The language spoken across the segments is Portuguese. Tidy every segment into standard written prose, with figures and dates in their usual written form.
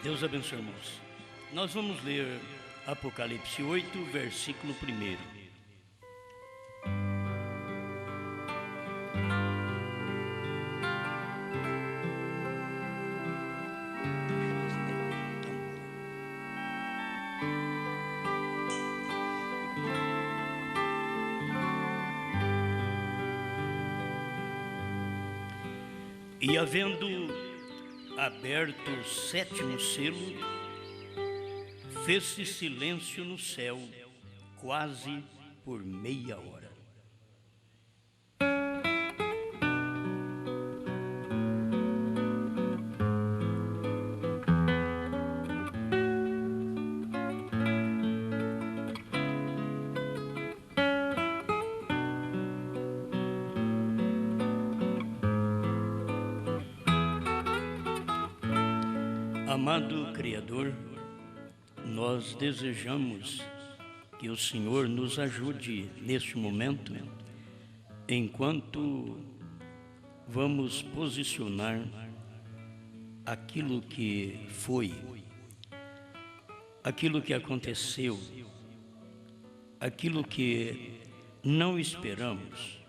Deus abençoe, irmãos. Nós vamos ler Apocalipse 8, versículo 1. E havendo aberto o sétimo selo, fez-se silêncio no céu, quase por meia hora. Amado Criador, nós desejamos que o Senhor nos ajude neste momento, enquanto vamos posicionar aquilo que foi, aquilo que aconteceu, aquilo que não esperamos,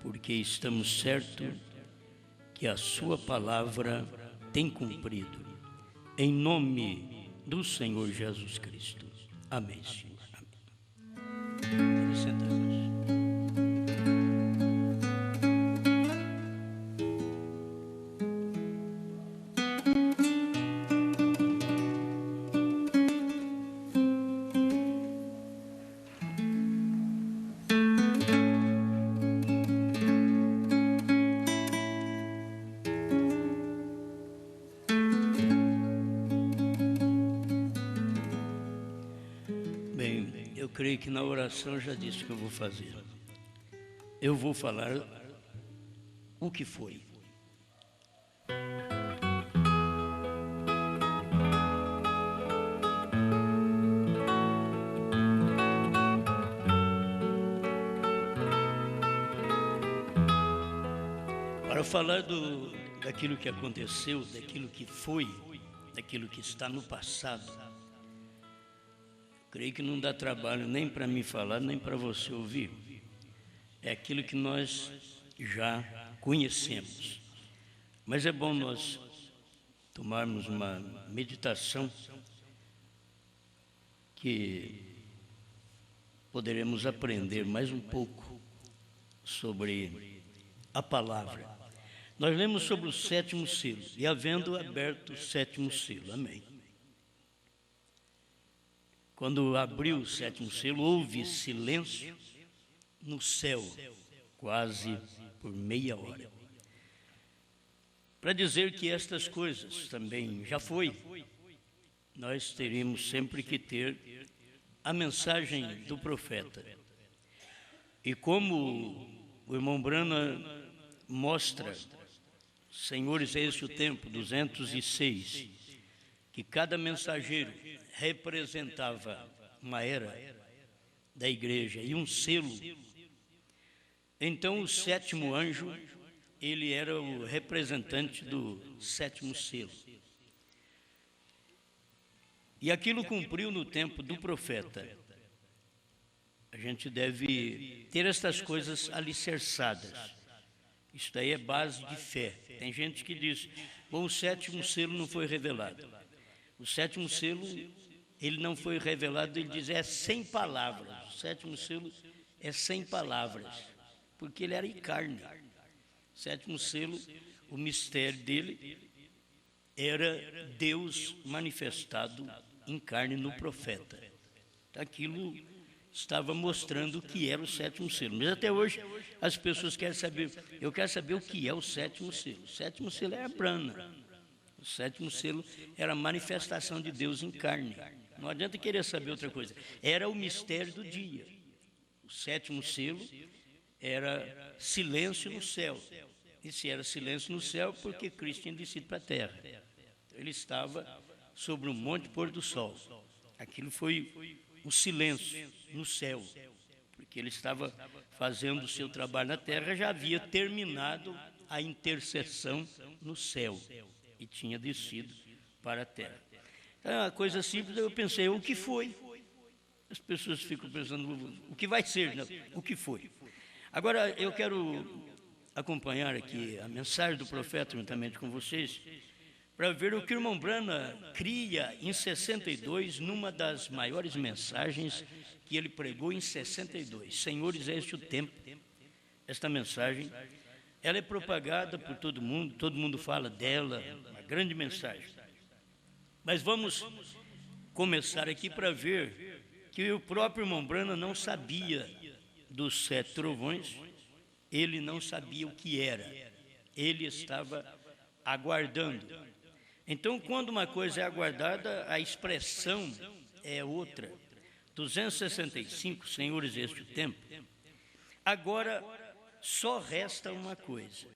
porque estamos certos que a Sua palavra tem cumprido, em nome do Senhor Jesus Cristo. Amém, Senhor. Amém. Senta-nos. Eu creio que na oração eu já disse o que eu vou fazer. Eu vou falar o que foi. Para falar daquilo que aconteceu, daquilo que foi, daquilo que está no passado, creio que não dá trabalho nem para mim falar, nem para você ouvir. É aquilo que nós já conhecemos. Mas é bom nós tomarmos uma meditação que poderemos aprender mais um pouco sobre a palavra. Nós lemos sobre o sétimo selo, e havendo aberto o sétimo selo. Amém. Quando abriu o sétimo selo, houve silêncio no céu, quase por meia hora. Para dizer que estas coisas também já foi, nós teríamos sempre que ter a mensagem do profeta. E como o irmão Brana mostra, senhores, é esse o tempo, 206, que cada mensageiro representava uma era da igreja e um selo. Então o sétimo anjo, ele era o representante do sétimo selo. E aquilo cumpriu no tempo do profeta. A gente deve ter estas coisas alicerçadas. Isso daí é base de fé. Tem gente que diz, bom, o sétimo selo não foi revelado. O sétimo selo, ele não foi revelado, ele diz, é sem palavras. O sétimo selo é sem palavras, porque ele era em carne. O sétimo selo, o mistério dele era Deus manifestado em carne no profeta. Aquilo estava mostrando o que era o sétimo selo. Mas até hoje as pessoas querem saber, eu quero saber o que é o sétimo selo. O sétimo selo é a brana. O sétimo selo era a manifestação de Deus em carne. Não adianta querer saber outra coisa. Era o mistério do dia. O sétimo selo era silêncio no céu. E se era silêncio no céu, porque Cristo tinha descido para a terra. Ele estava sobre um monte pôr do sol. Aquilo foi o silêncio no céu, porque ele estava fazendo o seu trabalho na terra, já havia terminado a intercessão no céu e tinha descido para a terra. Então, é uma coisa simples, eu pensei, o que foi? As pessoas ficam pensando, o que vai ser, não, o que foi? Agora, eu quero acompanhar aqui a mensagem do profeta juntamente com vocês, para ver o que o irmão Branham cria em 62, numa das maiores mensagens que ele pregou em 62. Senhores, é este o tempo. Esta mensagem, ela é propagada por todo mundo fala dela, uma grande mensagem. Mas vamos começar aqui para ver que o próprio irmão Branham não sabia dos 7 trovões, ele não sabia o que era, ele estava aguardando. Então, quando uma coisa é aguardada, a expressão é outra. 265, senhores, este o tempo. Agora, só resta uma coisa.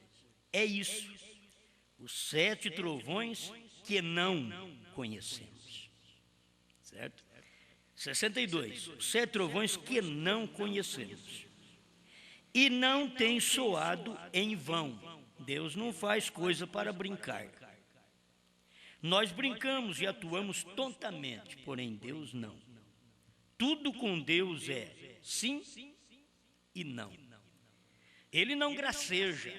É isso. Os 7 trovões que não conhecemos. Certo? 62. Os 7 trovões que não conhecemos. E não tem soado em vão. Deus não faz coisa para brincar. Nós brincamos e atuamos tontamente, porém Deus não. Tudo com Deus é sim e não. Ele não graceja.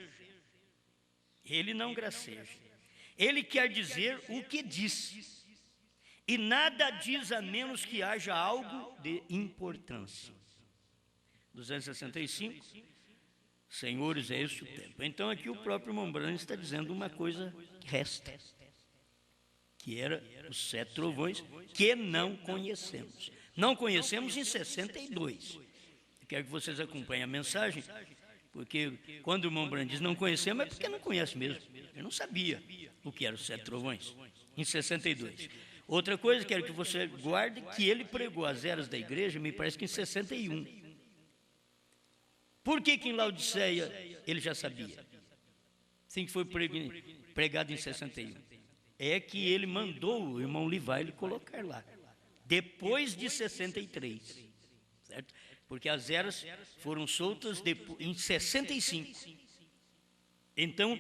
Ele não graceja. Ele quer dizer o que diz. E nada diz a menos que haja algo de importância. 265, senhores, é este o tempo. Então aqui o próprio irmão Branham está dizendo uma coisa que resta, que era os 7 trovões que não conhecemos. Não conhecemos em 62. Eu quero que vocês acompanhem a mensagem, porque quando o irmão Branham diz não conhecemos, é porque não conhece mesmo. Ele não sabia o que eram os 7 trovões, em 62. Outra coisa, quero que você guarde, que ele pregou as eras da igreja, me parece que em 61. Por que em Laodiceia ele já sabia? Assim que foi pregado em 61. É que ele mandou o irmão Levi colocar lá, depois de 63, certo? Porque as eras foram soltas em 65. Então,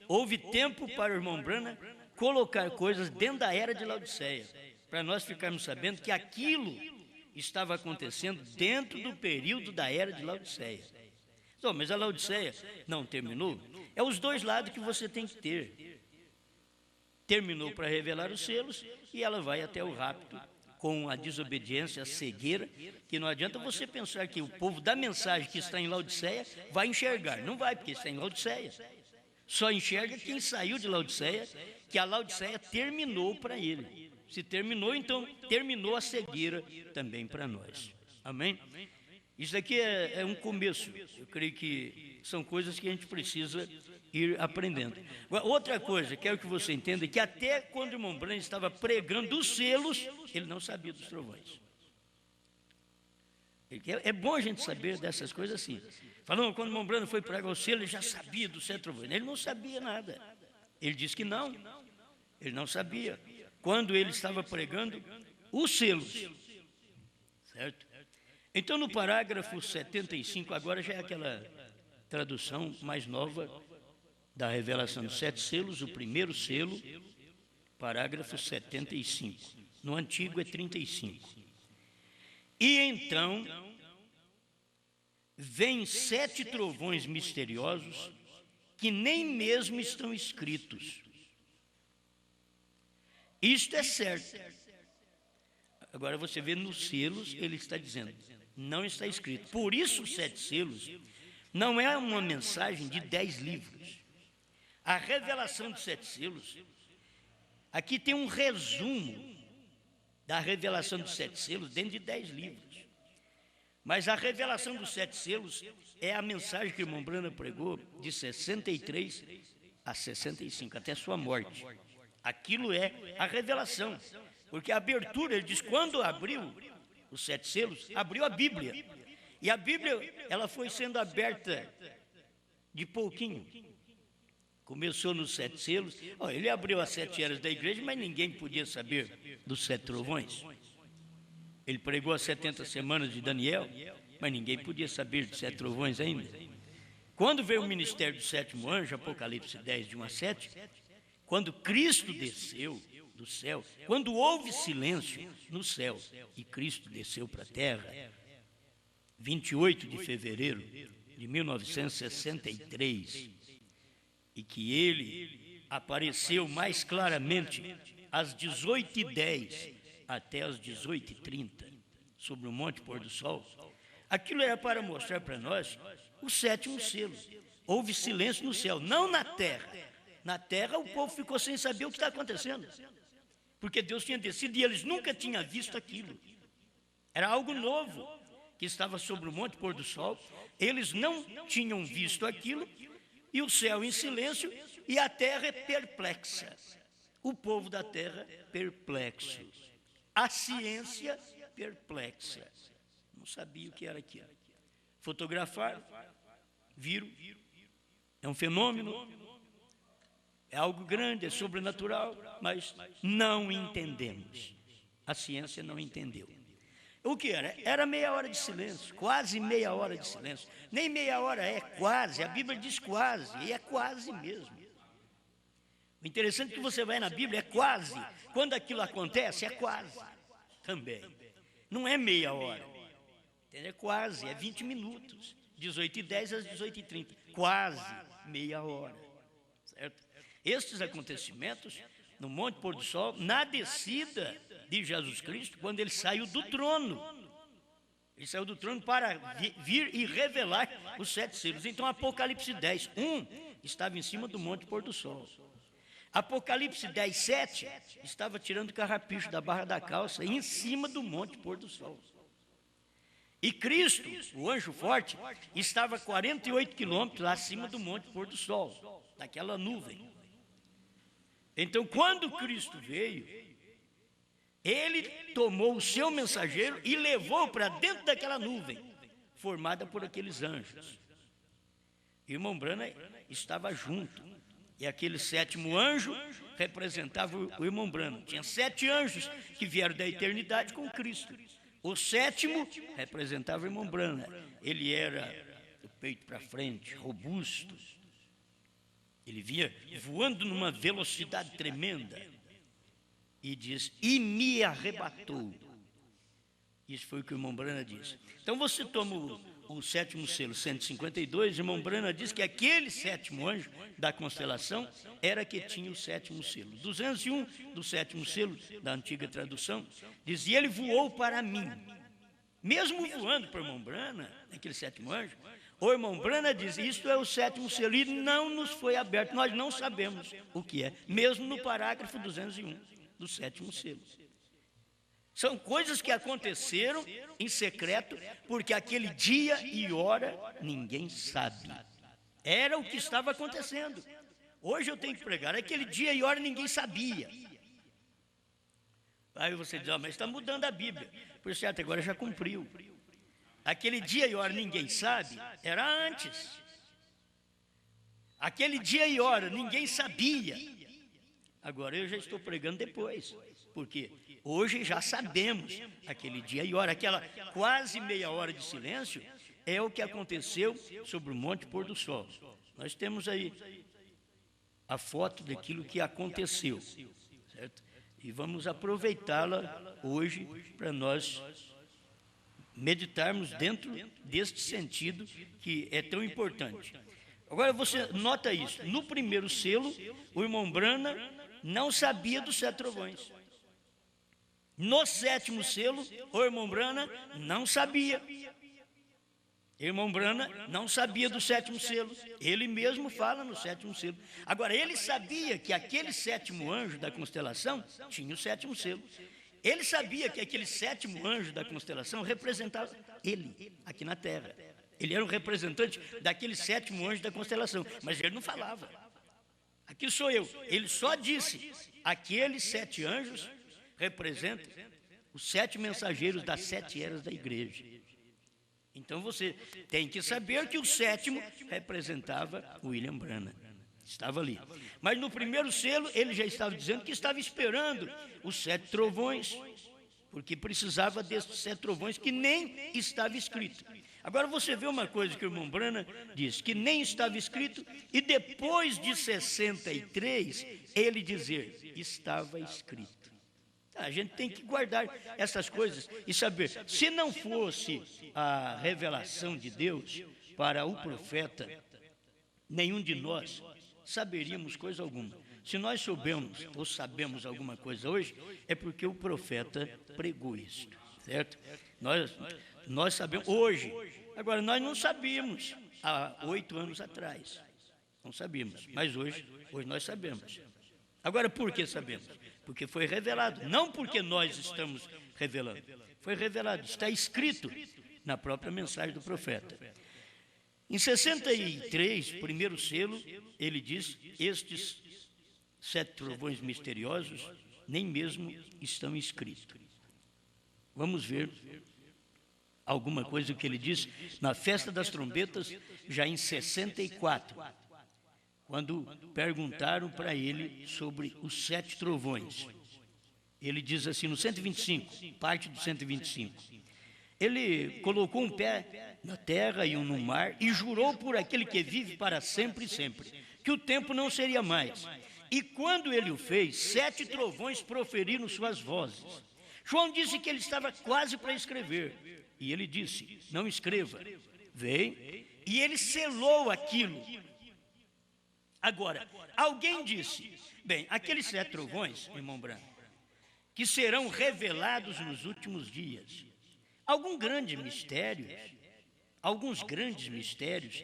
houve tempo para o irmão Branham colocar coisas dentro da era de Laodiceia, para nós ficarmos sabendo que aquilo estava acontecendo dentro do período da era de Laodiceia. Então, mas a Laodiceia não terminou? É os dois lados que você tem que ter. Terminou para revelar os selos e ela vai até o rapto com a desobediência, a cegueira, que não adianta você pensar que o povo da mensagem que está em Laodiceia vai enxergar. Não vai, porque está em Laodiceia. Só enxerga quem saiu de Laodiceia, que a Laodiceia terminou para ele. Se terminou, então terminou a cegueira também para nós. Amém? Isso aqui é um começo. Eu creio que são coisas que a gente precisa ir aprendendo. Agora, outra coisa, quero que você entenda, que até quando o irmão Branham estava pregando os selos, ele não sabia dos trovões. É bom a gente saber dessas coisas assim. Falando, quando o irmão Branham foi pregar o selo, ele já sabia dos 7 trovões. Ele não sabia nada. Ele disse que não. Ele não sabia. Quando ele estava pregando os selos. Certo? Então, no parágrafo 75, agora já é aquela tradução mais nova da revelação dos 7 selos, o primeiro selo, parágrafo 75. No antigo é 35. E então, vêm 7 trovões misteriosos que nem mesmo estão escritos. Isto é certo. Agora você vê nos selos, ele está dizendo, não está escrito. Por isso os 7 selos não é uma mensagem de 10 livros. A revelação dos 7 selos, aqui tem um resumo da revelação dos 7 selos dentro de 10 livros. Mas a revelação dos 7 selos é a mensagem que o irmão Branham pregou de 63 a 65, até sua morte. Aquilo é a revelação. Porque a abertura, ele diz, quando abriu os 7 selos, abriu a Bíblia. E a Bíblia, ela foi sendo aberta de pouquinho. Começou nos 7 selos. Ele abriu as 7 eras da igreja, mas ninguém podia saber dos 7 trovões. Ele pregou as 70 semanas de Daniel, mas ninguém podia saber dos 7 trovões ainda. Quando veio o ministério do 7º anjo, Apocalipse 10, de 1 a 7, quando Cristo desceu, do céu, quando houve silêncio no céu e Cristo desceu para a terra, 28 de fevereiro de 1963, e que ele apareceu mais claramente às 18h10 até às 18h30, sobre o Monte Pôr do Sol, aquilo era para mostrar para nós o sétimo selo. Houve silêncio no céu, não na terra. Na terra o povo ficou sem saber o que está acontecendo, porque Deus tinha descido e eles nunca tinham visto aquilo. Era algo novo que estava sobre o Monte Pôr do Sol, eles não tinham visto aquilo, e o céu em silêncio e a terra perplexa. O povo da terra perplexo. A ciência perplexa. Não sabia o que era aquilo. Fotografaram, viram, é um fenômeno, é algo grande, é sobrenatural, mas não entendemos. A ciência não entendeu. O que era? Era meia hora de silêncio, quase meia hora de silêncio. Nem meia hora é, quase, a Bíblia diz quase, e é quase mesmo. O interessante é que você vai na Bíblia, é quase. Quando aquilo acontece, é quase também. Não é meia hora, é quase, é 20 minutos, 18h10 às 18h30, quase meia hora, certo? Estes acontecimentos no Monte Pôr do Sol, na descida de Jesus Cristo, quando ele saiu do trono. Ele saiu do trono para vir e revelar os 7 selos. Então, Apocalipse 10, 1 estava em cima do Monte Pôr do Sol. Apocalipse 10, 7 estava tirando o carrapicho da barra da calça em cima do Monte Pôr do Sol. E Cristo, o anjo forte, estava a 48 quilômetros acima do Monte Pôr do Sol, daquela nuvem. Então, quando Cristo veio, ele tomou o seu mensageiro e levou para dentro daquela nuvem, formada por aqueles anjos. E o irmão Branham estava junto. E aquele 7º anjo representava o irmão Branham. Tinha 7 anjos que vieram da eternidade com Cristo. O 7º representava o irmão Branham. Ele era do peito para frente, robusto. Ele vinha voando numa velocidade tremenda. E diz, e me arrebatou. Isso foi o que o irmão Branham disse. Então você toma o 7º selo, 152, o irmão Branham diz que aquele 7º anjo da constelação era que tinha o 7º selo. 201 do 7º selo, da antiga tradução, diz, e ele voou para mim. Mesmo voando para o irmão Branham, aquele 7º anjo, o irmão Branham diz, isto é o 7º selo, e não nos foi aberto, nós não sabemos o que é, mesmo no parágrafo 201 do 7º selo. São coisas que aconteceram em secreto, porque aquele dia e hora ninguém sabe. Era o que estava acontecendo. Hoje eu tenho que pregar, aquele dia e hora ninguém sabia. Aí você diz, mas está mudando a Bíblia. Por certo, agora já cumpriu. Aquele dia e hora ninguém sabe, era antes. Aquele dia e hora ninguém sabia. Agora eu já estou pregando depois. Porque hoje já sabemos aquele dia e hora, aquela quase meia hora de silêncio, é o que aconteceu sobre o Monte Pôr do Sol. Nós temos aí a foto daquilo que aconteceu, certo? E vamos aproveitá-la hoje para nós meditarmos dentro deste sentido que é tão importante. Agora você nota isso, no primeiro selo, o irmão Branham não sabia dos 7 trovões. No 7º selo, o irmão Branham não sabia. O irmão Branham não sabia do 7º selo. Ele mesmo fala no 7º selo. Agora, ele sabia que aquele 7º anjo da constelação tinha o 7º selo. Ele sabia que aquele 7º anjo da constelação representava ele, aqui na Terra. Ele era o representante daquele 7º anjo da constelação, mas ele não falava. Aqui sou eu. Ele só disse, aqueles 7 anjos representam os 7 mensageiros das 7 eras da igreja. Então você tem que saber que o 7º representava o William Branham. Estava ali. Mas no primeiro selo, ele já estava dizendo que estava esperando os 7 trovões, porque precisava desses 7 trovões que nem estava escrito. Agora você vê uma coisa que o irmão Branham diz, que nem estava escrito, e depois de 63, ele dizer, estava escrito. A gente tem que guardar essas coisas e saber, se não fosse a revelação de Deus para o profeta, nenhum de nós saberíamos coisa alguma. Se nós soubemos ou sabemos alguma coisa hoje, é porque o profeta pregou isso, certo? Nós sabemos hoje. Agora, nós não sabíamos há 8 anos atrás. Não sabíamos, mas hoje nós sabemos. Agora, por que sabemos? Porque foi revelado, não porque nós estamos revelando. Foi revelado, está escrito na própria mensagem do profeta. Em 63, primeiro selo, ele diz, estes 7 trovões misteriosos nem mesmo estão escritos. Vamos ver alguma coisa que ele diz na festa das trombetas, já em 64, quando perguntaram para ele sobre os 7 trovões. Ele diz assim, no 125, parte do 125, ele colocou um pé na terra e um no mar, e jurou por aquele que vive para sempre e sempre, que o tempo não seria mais. E quando ele o fez, 7 trovões proferiram suas vozes. João disse que ele estava quase para escrever, e ele disse, não escreva, vem, e ele selou aquilo. Agora, alguém disse, bem, aqueles 7 trovões, irmão Branham, que serão revelados nos últimos dias, alguns grandes mistérios,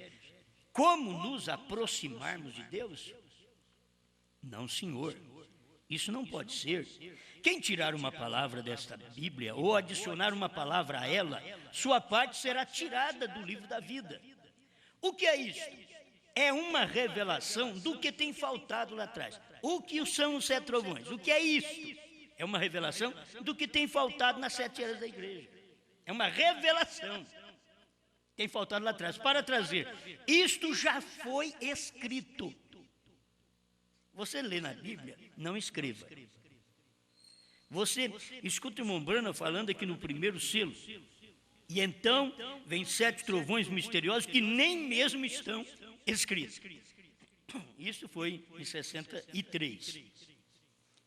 como nos aproximarmos de Deus? Não, senhor, isso não pode ser. Quem tirar uma palavra desta Bíblia ou adicionar uma palavra a ela, sua parte será tirada do livro da vida. O que é isso? É uma revelação do que tem faltado lá atrás. O que são os 7 trovões? O que é isso? É uma revelação do que tem faltado nas 7 eras da igreja. É uma revelação. Tem faltado lá atrás. Para trazer, isto já foi escrito. Você lê na Bíblia, não escreva. Você escuta o irmão Branham falando aqui no primeiro selo. E então, vem 7 trovões misteriosos que nem mesmo estão escritos. Isso foi em 63.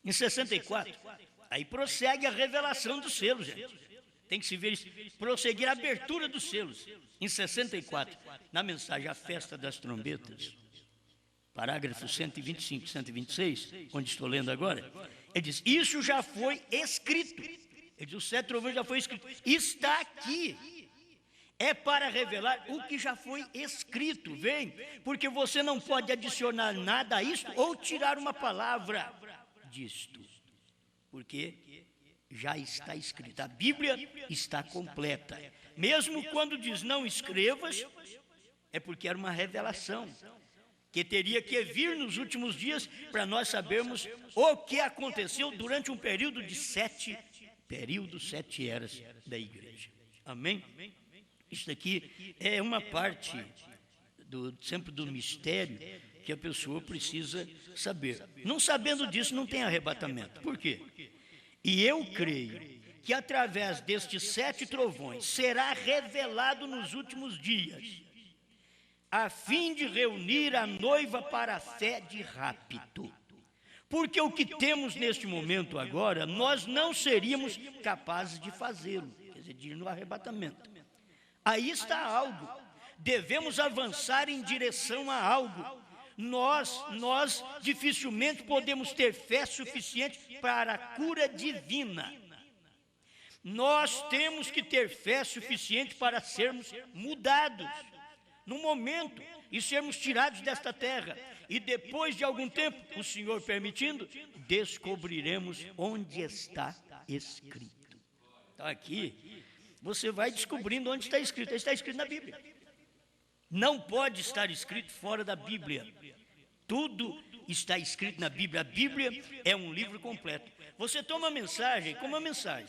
Em 64, aí prossegue a revelação dos selos, gente. Tem que se ver, prosseguir a abertura dos selos. Em 64, na mensagem A Festa das Trombetas, parágrafo 125, 126, onde estou lendo agora, ele diz, isso já foi escrito. Ele diz, os 7 trovões já foi escrito. Está aqui. É para revelar o que já foi escrito, vem, porque você não pode adicionar nada a isto ou tirar uma palavra disto, porque já está escrito. A Bíblia está completa. Mesmo quando diz não escrevas, é porque era uma revelação que teria que vir nos últimos dias para nós sabermos o que aconteceu durante um período de 7 eras da igreja. Amém? Isso aqui é uma parte sempre do mistério que a pessoa precisa saber. Não sabendo disso, não tem arrebatamento. Por quê? E eu creio que através destes 7 trovões será revelado nos últimos dias, a fim de reunir a noiva para a fé de rapto. Porque o que temos neste momento agora, nós não seríamos capazes de fazê-lo, quer dizer, de ir no arrebatamento. Aí está algo, devemos avançar em direção a algo. Nós dificilmente podemos ter fé suficiente para a cura divina. Nós temos que ter fé suficiente para sermos mudados no momento e sermos tirados desta terra. E depois de algum tempo, o Senhor permitindo, descobriremos onde está escrito. Então aqui, você vai descobrindo onde está escrito. Está escrito na Bíblia. Não pode estar escrito fora da Bíblia. Tudo está escrito na Bíblia. A Bíblia é um livro completo. Você toma a mensagem como uma mensagem.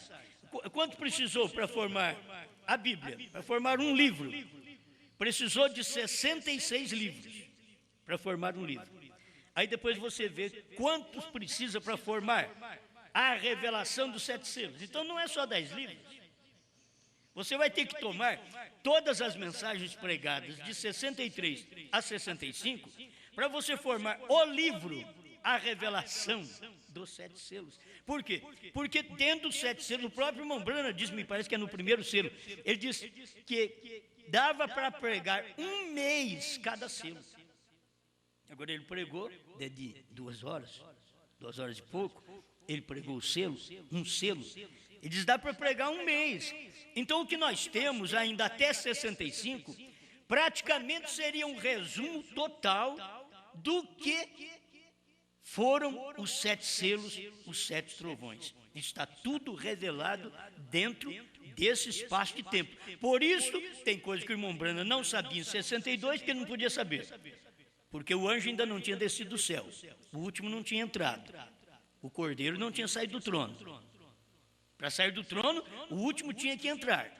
Quanto precisou para formar a Bíblia? Para formar um livro. Precisou de 66 livros para formar um livro. Aí depois você vê quantos precisa para formar a revelação dos 7 selos. Então não é só 10 livros. Você vai ter que tomar todas as mensagens pregadas de 63 a 65 para você formar o livro, a revelação dos 7 selos. Por quê? Porque dentro dos 7 selos, o próprio irmão Branham diz, me parece que é no primeiro selo, ele diz que dava para pregar 1 mês cada selo. Agora ele pregou de 2 horas, 2 horas e pouco, ele pregou o selo, um selo. Ele diz, dá para pregar 1 mês. Então o que nós temos ainda até 65, praticamente seria um resumo total do que foram os 7 selos, os 7 trovões. Está tudo revelado dentro desse espaço de tempo. Por isso, tem coisa que o irmão Branham não sabia em 62, que ele não podia saber. Porque o anjo ainda não tinha descido do céu. O último não tinha entrado. O cordeiro não tinha saído do trono. Para sair do trono, o último tinha que entrar.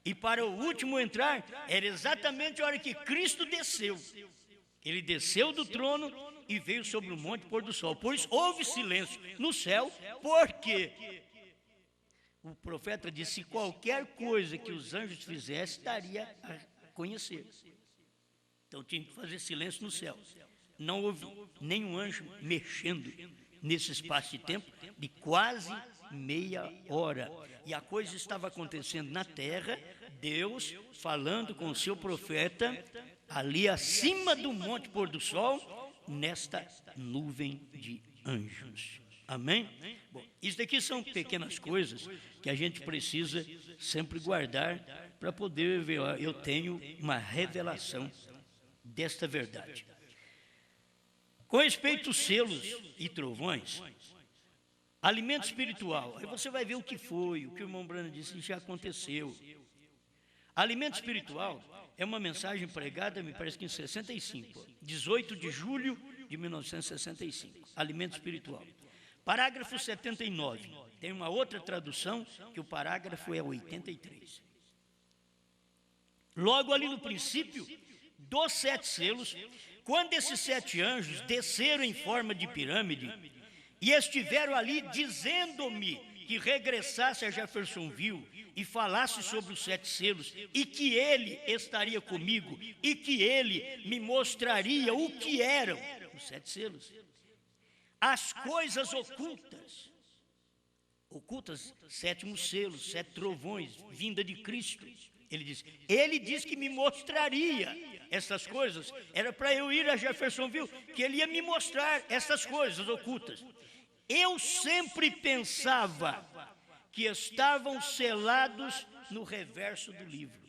E para o último entrar, era exatamente a hora que Cristo desceu. Ele desceu do trono e veio sobre o monte pôr do sol. Por isso houve silêncio no céu, porque o profeta disse que qualquer coisa que os anjos fizessem, daria a conhecer. Então tinha que fazer silêncio no céu. Não houve nenhum anjo mexendo nesse espaço de tempo de quase meia hora. E a coisa estava acontecendo na terra, Deus falando com o seu profeta, ali acima do monte pôr do sol, nesta nuvem de anjos. Amém? Bom, isso daqui são pequenas coisas que a gente precisa sempre guardar para poder ver, ó, eu tenho uma revelação desta verdade. Com respeito aos selos e trovões, alimento espiritual, aí você vai ver o que foi, o que o irmão Branham disse, já aconteceu. Alimento espiritual é uma mensagem pregada, me parece que em 65, 18 de julho de 1965, alimento espiritual. Parágrafo 79, tem uma outra tradução que o parágrafo é 83. Logo ali no princípio dos 7 selos, quando esses 7 anjos desceram em forma de pirâmide e estiveram ali dizendo-me que regressasse a Jeffersonville e falasse sobre os 7 selos, e que ele estaria comigo, e que ele me mostraria o que eram os 7 selos. As coisas ocultas, 7º selo, 7 trovões, vinda de Cristo. Ele disse que me mostraria essas coisas. Era para eu ir a Jeffersonville, que ele ia me mostrar essas coisas ocultas. Eu sempre pensava que estavam selados no reverso do livro.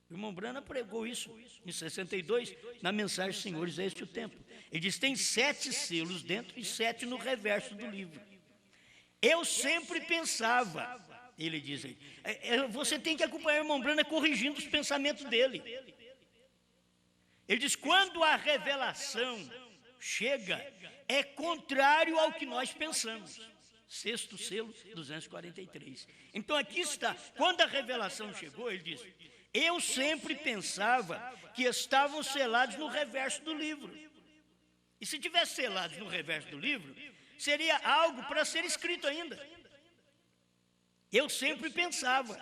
O irmão Branham pregou isso em 62, na mensagem Senhores, é este o tempo. Ele diz, tem 7 selos dentro e 7 no reverso do livro. Eu sempre pensava, ele diz aí, você tem que acompanhar o irmão Branham corrigindo os pensamentos dele. Ele diz, quando a revelação chega, é contrário ao que nós pensamos. 6º selo, 243. Então aqui está, quando a revelação chegou, ele diz, eu sempre pensava que estavam selados no reverso do livro. E se tivesse selados no reverso do livro, seria algo para ser escrito ainda. Eu sempre pensava.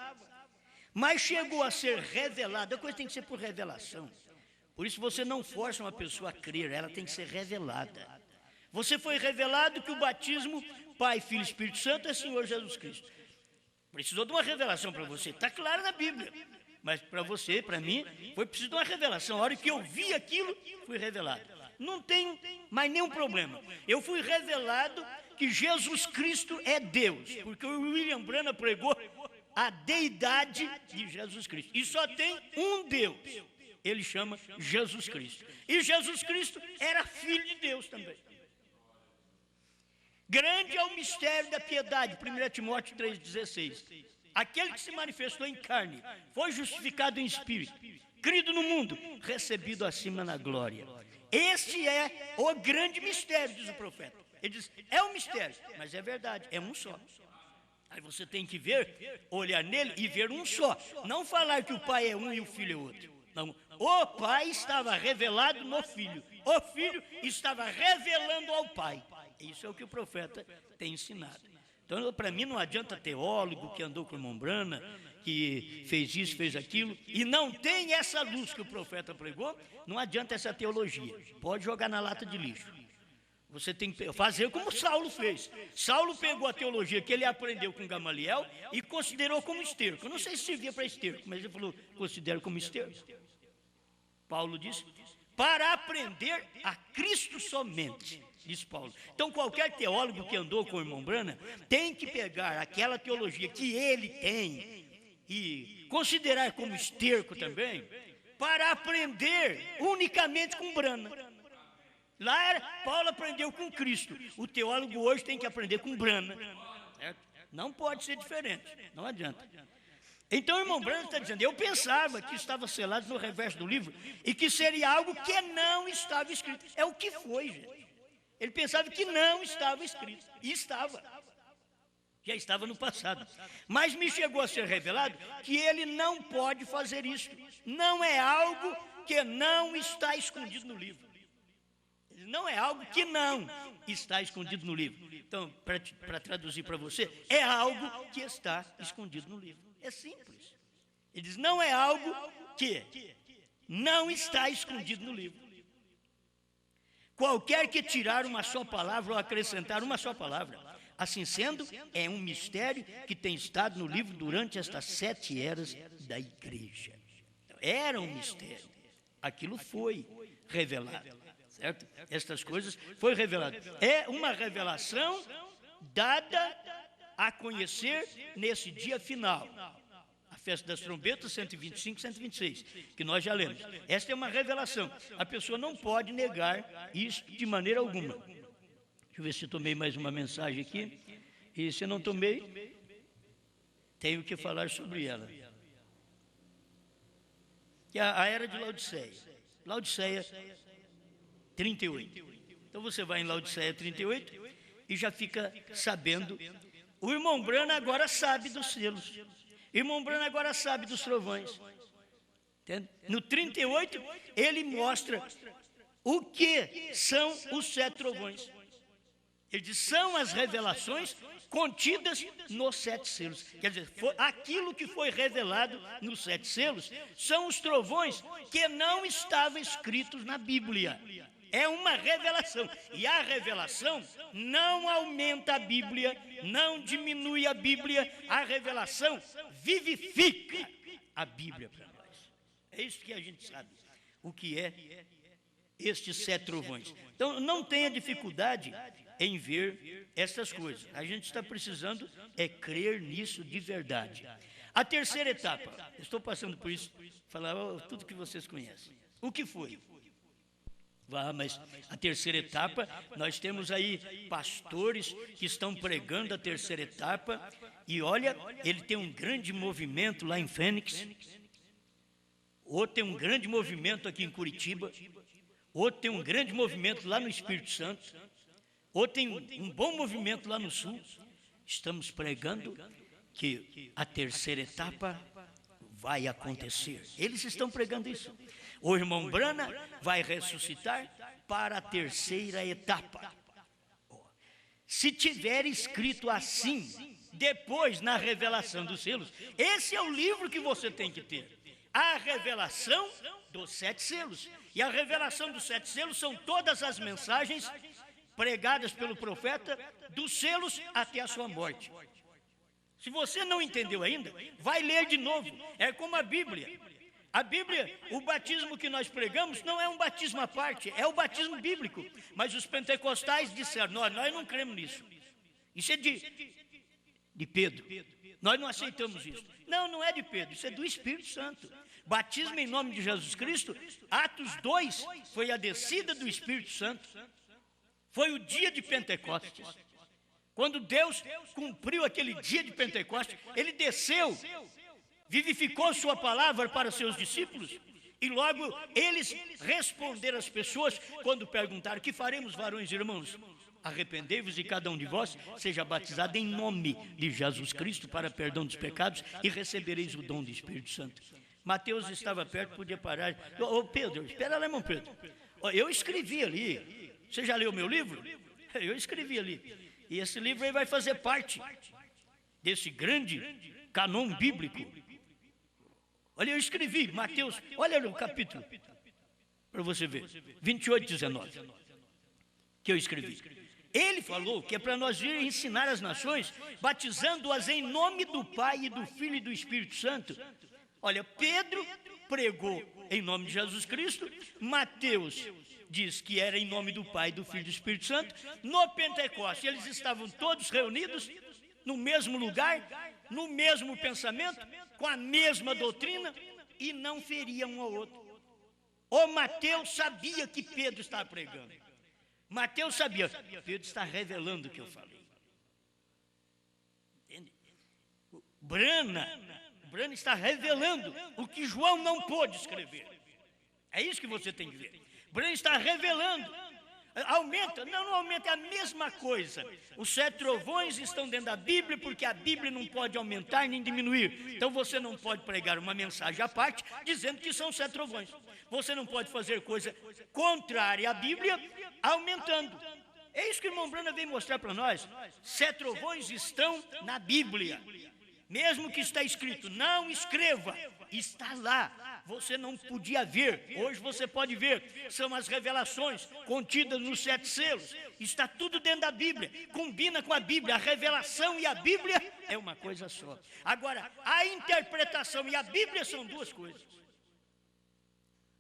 Mas chegou a ser revelado, a coisa tem que ser por revelação. Por isso você não força uma pessoa a crer, ela tem que ser revelada. Você foi revelado que o batismo, Pai, Filho e Espírito Santo, é Senhor Jesus Cristo. Precisou de uma revelação para você, está claro na Bíblia. Mas para você, para mim, foi preciso de uma revelação. A hora que eu vi aquilo, fui revelado. Não tem mais nenhum problema. Eu fui revelado que Jesus Cristo é Deus, porque o William Branham pregou a deidade de Jesus Cristo. E só tem um Deus. Ele chama Jesus Cristo. E Jesus Cristo era filho de Deus também. Grande é o mistério da piedade, 1 Timóteo 3,16. Aquele que se manifestou em carne, foi justificado em espírito, crido no mundo, recebido acima na glória. Este é o grande mistério, diz o profeta. Ele diz, é um mistério, mas é verdade, é um só. Aí você tem que ver, olhar nele e ver um só. Não falar que o Pai é um e o Filho é outro. Não, o Pai estava revelado no Filho. O Filho estava revelando ao Pai. Isso é o que o profeta tem ensinado. Então, para mim, não adianta teólogo que andou com o irmão Branham, que fez isso, fez aquilo, e não tem essa luz que o profeta pregou, não adianta essa teologia. Pode jogar na lata de lixo. Você tem que fazer como Saulo fez. Saulo pegou a teologia que ele aprendeu com Gamaliel e considerou como esterco. Eu não sei se servia para esterco, mas ele falou, considero como esterco. Paulo disse, para aprender a Cristo somente, diz Paulo. Então qualquer teólogo que andou com o irmão Branham tem que pegar aquela teologia que ele tem e considerar como esterco também, para aprender unicamente com Branham. Lá Paulo aprendeu com Cristo. O teólogo hoje tem que aprender com Branham. Não pode ser diferente, não adianta. Então o irmão Branham está dizendo, eu pensava que estava selado no reverso do livro e que seria algo que não estava escrito. É o que foi, gente. Ele pensava que não estava escrito, e estava. Já estava no passado. Mas me chegou a ser revelado que ele não pode fazer isso. Não é algo que não está escondido no livro. Não é algo que não está escondido no livro. Então, para traduzir para você, é algo que está escondido no livro. É simples. Ele diz, não é algo que não está escondido no livro. Qualquer que tirar uma só palavra ou acrescentar uma só palavra, assim sendo, é um mistério que tem estado no livro durante estas 7 eras da igreja. Era um mistério. Aquilo foi revelado. Certo? Estas coisas foi revelado. É uma revelação dada a conhecer nesse dia final. A festa das trombetas, 125, 126, que nós já lemos. Esta é uma revelação. A pessoa não pode negar isso de maneira alguma. Deixa eu ver se tomei mais uma mensagem aqui. E se não tomei, tenho que falar sobre ela. Que é a era de Laodiceia. Laodiceia 38. Então você vai em Laodiceia 38 e já fica sabendo. O irmão Branham agora sabe dos selos. O irmão Branham agora sabe dos trovões. Entende? No 38, ele mostra o que são os 7 trovões. Ele diz, são as revelações contidas nos 7 selos. Quer dizer, aquilo que foi revelado nos 7 selos são os trovões que não estavam escritos na Bíblia. É uma revelação. E a revelação não aumenta a Bíblia, não diminui a Bíblia. A revelação vivifica a Bíblia para nós. É isso que a gente sabe. O que é estes 7 trovões. Então, não tenha dificuldade em ver essas coisas. A gente está precisando crer nisso de verdade. A terceira etapa, estou passando por isso, falar tudo que vocês conhecem. O que foi? Mas a terceira etapa, nós temos aí pastores que estão pregando a terceira etapa, e olha, ele tem um grande movimento lá em Fênix, outro tem um grande movimento aqui em Curitiba, outro tem um grande movimento lá no Espírito Santo, outro tem um bom movimento lá no Sul. Estamos pregando que a terceira etapa vai acontecer. Eles estão pregando isso. O irmão Branham vai ressuscitar para a terceira etapa. Se tiver escrito assim, depois na revelação dos selos, esse é o livro que você tem que ter. A revelação dos 7 selos. E a revelação dos 7 selos são todas as mensagens pregadas pelo profeta, dos selos até a sua morte. Se você não entendeu ainda, vai ler de novo. É como a Bíblia. A Bíblia, o batismo que nós pregamos não é um batismo à parte, é o batismo bíblico. Mas os pentecostais disseram, nós não cremos nisso. Isso é de Pedro. Nós não aceitamos isso. Não é de Pedro, isso é do Espírito Santo. Batismo em nome de Jesus Cristo, Atos 2, foi a descida do Espírito Santo. Foi o dia de Pentecostes. Quando Deus cumpriu aquele dia de Pentecostes, Ele desceu, vivificou sua palavra para seus discípulos, e logo eles responderam às pessoas quando perguntaram, que faremos, varões e irmãos? Arrependei-vos e cada um de vós seja batizado em nome de Jesus Cristo para perdão dos pecados e recebereis o dom do Espírito Santo. Mateus estava perto, podia parar. Pedro, espera lá, irmão Pedro. Eu escrevi ali. Você já leu o meu livro? Eu escrevi ali. E esse livro aí vai fazer parte desse grande canon bíblico Olha, eu escrevi, Mateus, olha no capítulo, para você ver, 28, 19, que eu escrevi. Ele falou que é para nós ir ensinar as nações, batizando-as em nome do Pai e do Filho e do Espírito Santo. Olha, Pedro pregou em nome de Jesus Cristo, Mateus diz que era em nome do Pai, do Filho e do Espírito Santo. No Pentecostes, eles estavam todos reunidos no mesmo lugar, no mesmo pensamento, com a mesma doutrina, e não feriam um ao outro. O Mateus sabia que Pedro estava pregando. Mateus sabia, Pedro está revelando o que eu falei. Entende? Brana está revelando o que João não pôde escrever. É isso que você tem que ver. Brana está revelando. Aumenta? Não aumenta, é a mesma coisa. Os 7 trovões estão dentro da Bíblia, porque a Bíblia não pode aumentar nem diminuir. Então você não pode pregar uma mensagem à parte dizendo que são 7 trovões. Você não pode fazer coisa contrária à Bíblia aumentando. É isso que o irmão Brana vem mostrar para nós. 7 trovões estão na Bíblia. Mesmo que está escrito, não escreva, está lá. Você não podia ver, hoje você pode ver. São as revelações contidas nos 7 selos. Está tudo dentro da Bíblia, combina com a Bíblia. A revelação e a Bíblia é uma coisa só. Agora, a interpretação e a Bíblia são 2 coisas.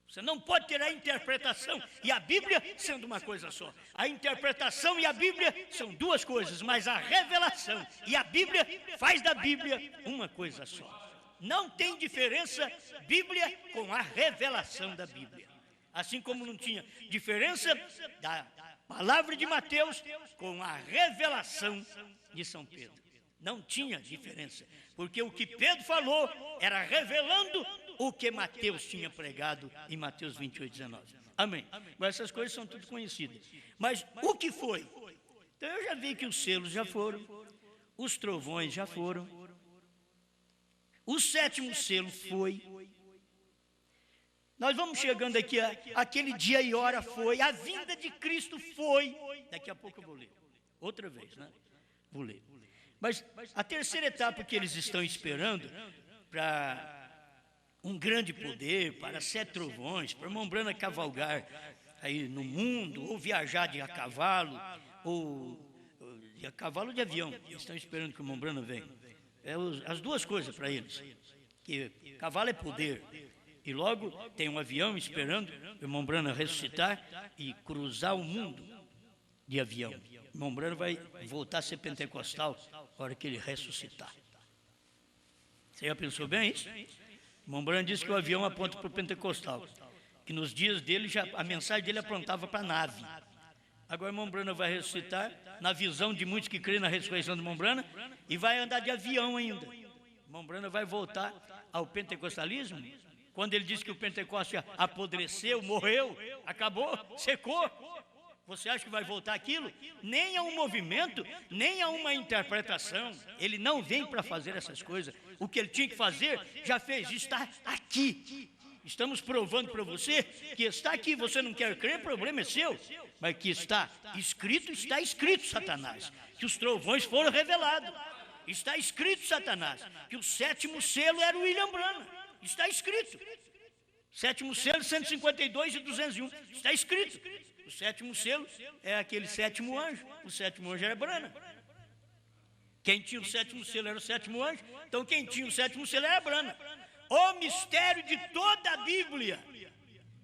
Você não pode ter a interpretação e a Bíblia sendo uma coisa só. A interpretação e a Bíblia são 2 coisas, mas a revelação e a Bíblia faz da Bíblia uma coisa só. Não tem diferença Bíblia com a revelação da Bíblia. Assim como não tinha diferença da palavra de Mateus com a revelação de São Pedro. Não tinha diferença, porque o que Pedro falou era revelando o que Mateus tinha pregado em Mateus 28, 19. Amém. Mas essas coisas são tudo conhecidas. Mas o que foi? Então eu já vi que os selos já foram, os trovões já foram, o 7º selo foi. Nós vamos chegando aqui, aquele dia e hora foi, a vinda de Cristo foi. Daqui a pouco eu vou ler, outra vez, né? Vou ler. Mas a terceira etapa que eles estão esperando para um grande poder, para 7 trovões, para a irmã Brana cavalgar aí no mundo, ou viajar de a cavalo, ou de a cavalo de avião. Eles estão esperando que a irmã Brana venha. As 2 coisas para eles. Que cavalo é poder. E logo tem um avião esperando a irmã Brana ressuscitar e cruzar o mundo de avião. O irmão Brana vai voltar a ser pentecostal na hora que ele ressuscitar. Você já pensou bem isso? O irmão Brana disse que o avião aponta para o pentecostal, que nos dias dele a mensagem dele apontava para a nave. Agora o irmão Brana vai ressuscitar, na visão de muitos que creem na ressurreição do irmão Brana, e vai andar de avião ainda. O irmão Brana vai voltar ao pentecostalismo, quando ele disse que o Pentecoste apodreceu, morreu, acabou, secou. Você acha que vai voltar aquilo? Nem a um movimento, nem a uma interpretação. Ele não vem para fazer essas coisas. O que ele tinha que fazer, já fez, está aqui. Estamos provando para você que está aqui. Você não quer crer, o problema é seu. Mas que está escrito, Satanás, que os trovões foram revelados. Está escrito, Satanás, que o 7º selo era o William Branham. Está escrito. 7º selo, 152 e 201. Está escrito. O 7º selo é aquele 7º anjo. O 7º anjo era Branham. Quem tinha o 7º selo era o 7º anjo. Então quem tinha o 7º selo era Branham. O mistério de toda a Bíblia.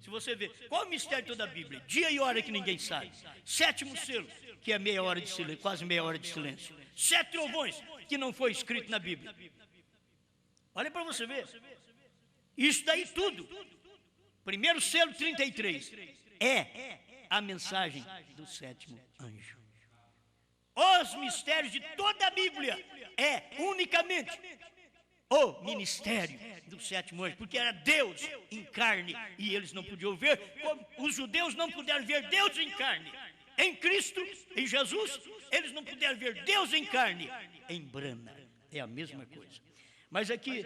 Se você ver, qual é o mistério de toda a Bíblia? Dia e hora que ninguém sabe. 7º selo, que é meia hora de silêncio, quase meia hora de silêncio. 7 trovões, que não foi escrito na Bíblia. Olha para você ver. Isso daí tudo. Primeiro selo 33 é a mensagem do 7º anjo. Os mistérios de toda a Bíblia é unicamente o ministério do 7º anjo, porque era Deus em carne e eles não podiam ver, como os judeus não puderam ver Deus em carne. Em Cristo, em Jesus, eles não puderam ver Deus em carne. Em Branham é a mesma coisa. Mas aqui,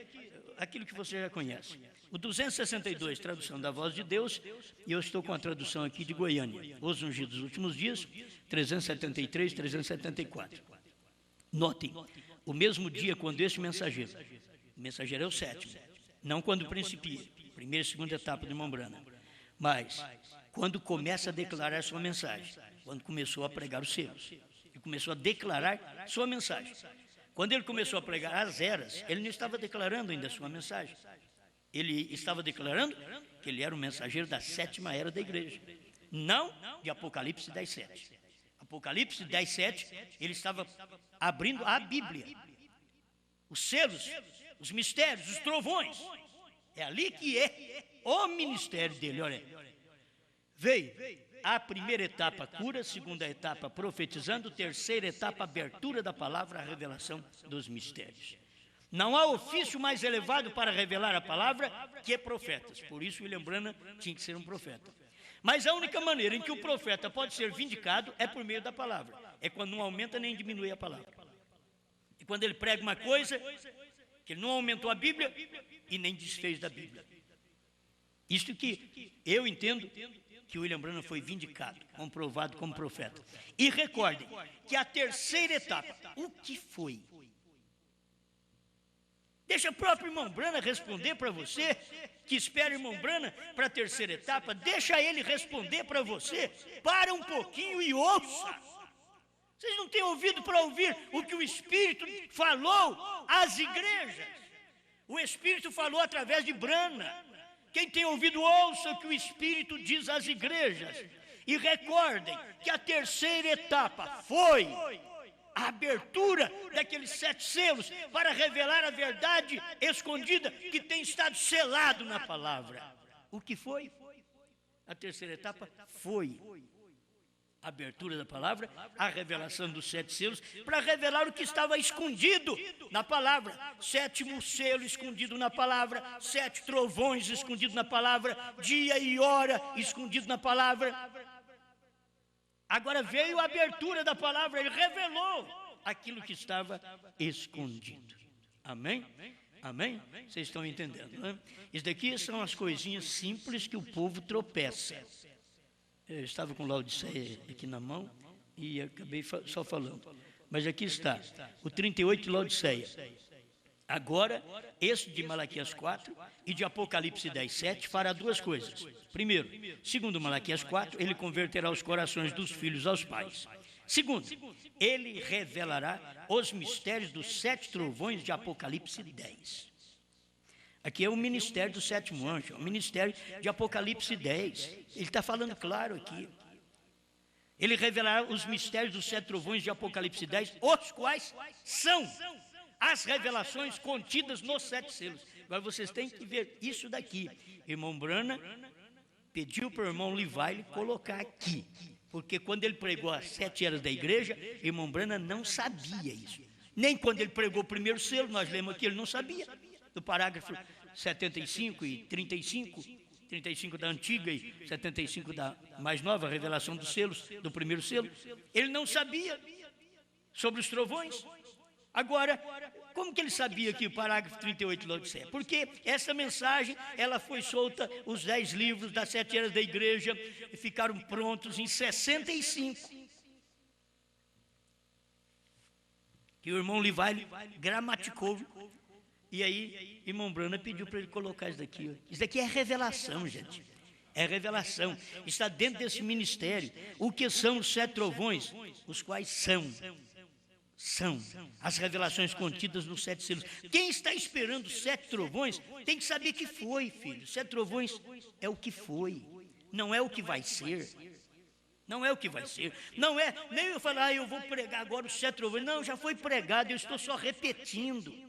aquilo que você já conhece. O 262, tradução da Voz de Deus, e eu estou com a tradução aqui de Goiânia. Os Ungidos dos Últimos Dias, 373, 374. Notem, o mesmo dia quando este mensageiro, o mensageiro é o 7º, Não quando principia, primeira e segunda etapa do irmão Branham, mas quando começa a declarar sua mensagem, quando começou a pregar os selos, ele começou a declarar sua mensagem. Quando ele começou a pregar as eras, ele não estava declarando ainda a sua mensagem. Ele estava declarando que ele era o mensageiro da 7ª era da igreja, não de Apocalipse 10:7. Apocalipse 10:7, ele estava abrindo a Bíblia, os selos, os mistérios, os trovões. É ali que é o ministério dele. Olha, veio a primeira etapa, cura; segunda etapa, profetizando; terceira etapa, abertura da palavra, a revelação dos mistérios. Não há ofício mais elevado para revelar a palavra que profetas. Por isso William Branham tinha que ser um profeta. Mas a única maneira em que o profeta pode ser vindicado é por meio da palavra. É quando não aumenta nem diminui a palavra. E quando ele prega uma coisa, que ele não aumentou a Bíblia e nem desfez da Bíblia. Isto que eu entendo que William Branham foi vindicado, comprovado como profeta. E recordem que a terceira etapa, o que foi? Deixa o próprio irmão Branham responder para você, que espera o irmão Branham para a terceira etapa, deixa ele responder para você. Para um pouquinho e ouça. Vocês não têm ouvido para ouvir o que o Espírito falou às igrejas? O Espírito falou através de Branham. Quem tem ouvido, ouça o que o Espírito diz às igrejas. E recordem que a terceira etapa foi a abertura daqueles 7 selos para revelar a verdade escondida que tem estado selado na palavra. O que foi? A terceira etapa foi a abertura da palavra, a revelação dos 7 selos, para revelar o que estava escondido na palavra. 7º selo escondido na palavra, 7 trovões escondidos na palavra, dia e hora escondido na palavra. Agora veio a abertura da palavra, ele revelou aquilo que estava escondido. Amém? Amém? Vocês estão entendendo, né? Isso daqui são as coisinhas simples que o povo tropeça. Eu estava com Laodiceia aqui na mão e acabei só falando. Mas aqui está, o 38 de Laodiceia. Agora, esse de Malaquias 4 e de Apocalipse 10:7 fará 2 coisas. Primeiro, segundo Malaquias 4, ele converterá os corações dos filhos aos pais. Segundo, ele revelará os mistérios dos 7 trovões de Apocalipse 10. Aqui é o ministério do 7º anjo, é o ministério de Apocalipse 10. Ele está falando claro aqui. Ele revelará os mistérios dos 7 trovões de Apocalipse 10, os quais são as revelações contidas nos 7 selos. Agora vocês têm que ver isso daqui. Irmão Branham pediu para o irmão Levi colocar aqui, porque quando ele pregou as 7 eras da igreja, irmão Branham não sabia isso. Nem quando ele pregou o primeiro selo, nós lemos aqui, ele não sabia. Do parágrafo 75 e 35 da antiga e 75 da mais nova, revelação dos selos, do primeiro selo, ele não sabia sobre os trovões. Agora, como que ele sabia que o parágrafo 38 de Laodiceia? Porque essa mensagem, ela foi solta, os 10 livros das 7 eras da igreja ficaram prontos em 65. Que o irmão Levi gramaticou. E aí, irmão Branham pediu para ele colocar isso daqui. Isso daqui é revelação, gente. É revelação. Está dentro desse ministério. O que são os 7 trovões? Os quais são as revelações contidas nos 7 selos. Quem está esperando os 7 trovões tem que saber que foi, filho. 7 trovões é o que foi, não é o que vai ser. Não é o que vai ser. Não é, nem eu falar, eu vou pregar agora os 7 trovões. Não, já foi pregado, eu estou só repetindo.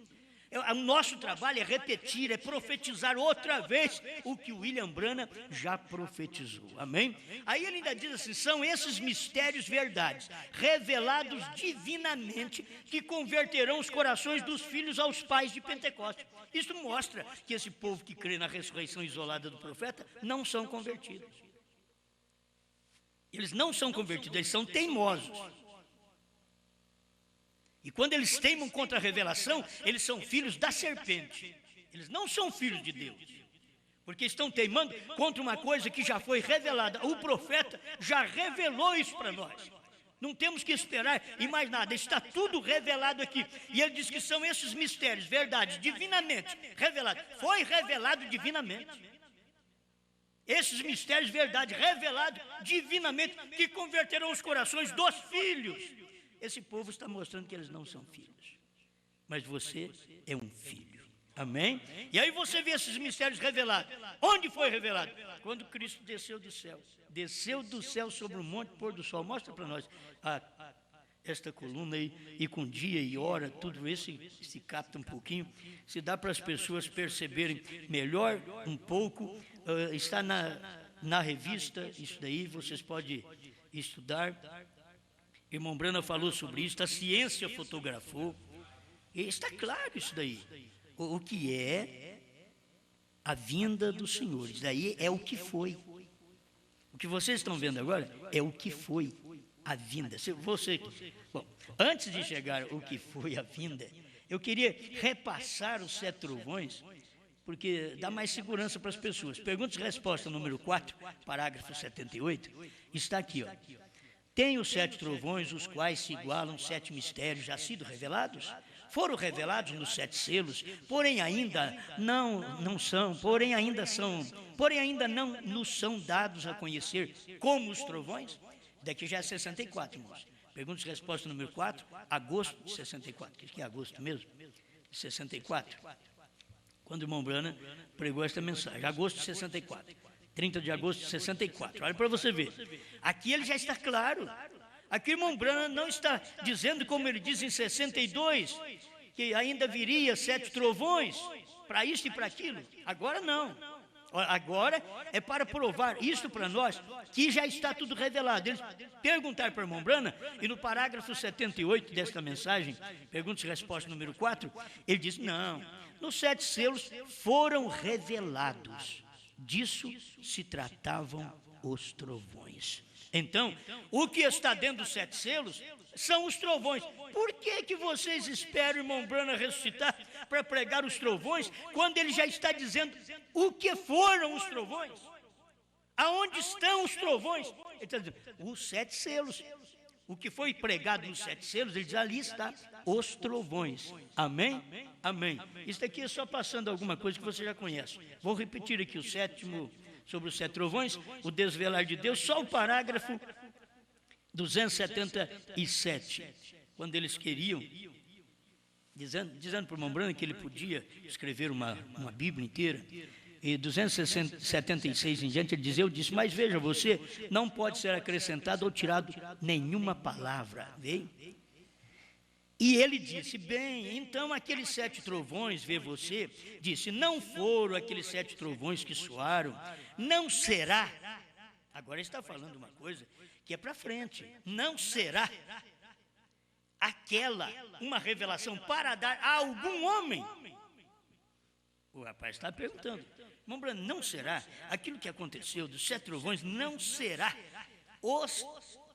O nosso trabalho é repetir, é profetizar outra vez o que o William Branham já profetizou. Amém? Aí ele ainda diz assim, são esses mistérios verdades, revelados divinamente, que converterão os corações dos filhos aos pais de Pentecostes. Isso mostra que esse povo que crê na ressurreição isolada do profeta não são convertidos. Eles não são convertidos, eles são teimosos. E quando eles teimam contra a revelação, eles são filhos da serpente. Eles não são filhos de Deus. Porque estão teimando contra uma coisa que já foi revelada. O profeta já revelou isso para nós. Não temos que esperar e mais nada, está tudo revelado aqui. E ele diz que são esses mistérios, verdades, divinamente revelados. Foi revelado divinamente. Esses mistérios, verdade, revelados divinamente, que converterão os corações dos filhos. Esse povo está mostrando que eles não são filhos, mas você é um filho. Amém? E aí você vê esses mistérios revelados. Onde foi revelado? Quando Cristo desceu do céu. Desceu do céu sobre o monte pôr do sol. Mostra para nós esta coluna aí, e com dia e hora, tudo isso se capta um pouquinho. Se dá para as pessoas perceberem melhor um pouco, está na revista, isso daí vocês podem estudar. Irmão Brana falou sobre isso, a ciência fotografou, e está claro isso daí. O que é a vinda do Senhor, isso daí é o que foi. O que vocês estão vendo agora é o que foi a vinda. Bom, antes de chegar o que foi a vinda, eu queria repassar os 7 trovões, porque dá mais segurança para as pessoas. Perguntas e resposta número 4, parágrafo 78, está aqui, ó. Tem os 7 trovões, os quais se igualam 7 mistérios já sido revelados? Foram revelados nos 7 selos, porém ainda não são, porém ainda não nos são dados a conhecer como os trovões. Daqui já é 64, irmãos. Perguntas e resposta número 4, agosto de 64. O que é agosto mesmo? 64. Quando o irmão Brana pregou esta mensagem, agosto de 64. 30 de agosto de 64. Olha para você ver. Aqui ele já está claro. Aqui o irmão Brana não está dizendo, como ele diz em 62, que ainda viria 7 trovões para isso e para aquilo. Agora não. Agora é para provar isso para nós, que já está tudo revelado. Eles perguntaram para o irmão Brana, e no parágrafo 78 desta mensagem, perguntas e resposta número 4, ele diz, não, nos 7 selos foram revelados. Disso se tratavam os trovões. Então, o que está dentro dos 7 selos são os trovões. Por que vocês esperam o irmão Brana ressuscitar para pregar os trovões, quando ele já está dizendo o que foram os trovões? Aonde estão os trovões? Ele está dizendo, os 7 selos. O que foi pregado nos 7 selos, ele diz, ali está os trovões. Amém? Amém. Isso aqui é só passando alguma coisa que você já conhece. Vou repetir aqui o 7º, sobre os 7 trovões, o desvelar de Deus, só o parágrafo 277. Quando eles queriam, dizendo para o irmão Brana que ele podia escrever uma Bíblia inteira, e 276 em diante, ele diz, eu disse, mas veja você, não pode ser acrescentado ou tirado nenhuma palavra. Veio? E ele disse, bem, então aqueles 7 trovões, vê você, disse, não foram aqueles 7 trovões que soaram, não será. Agora ele está falando uma coisa que é para frente, não será aquela uma revelação para dar a algum homem. O rapaz está perguntando, irmão Brana, não será aquilo que aconteceu dos 7 trovões, não será os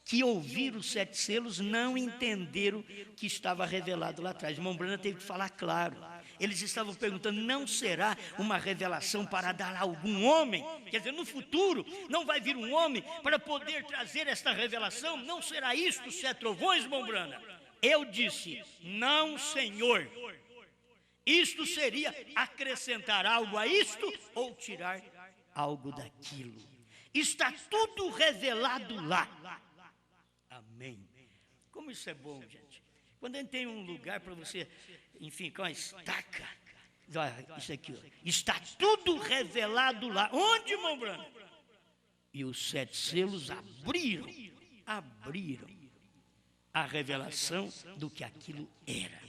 que ouviram os 7 selos não entenderam que estava revelado lá atrás. O irmão Brana teve que falar claro. Eles estavam perguntando, não será uma revelação para dar a algum homem? Quer dizer, no futuro não vai vir um homem para poder trazer esta revelação? Não será isto os 7 trovões, irmão Brana? Eu disse, não, Senhor. Isto seria acrescentar algo a isto ou tirar algo daquilo. Está tudo revelado lá. Amém. Como isso é bom, gente. Quando a gente tem um lugar para você, enfim, com a estaca, isso aqui, ó, está tudo revelado lá. Onde, irmão Brana? E os 7 selos abriram a revelação do que aquilo era.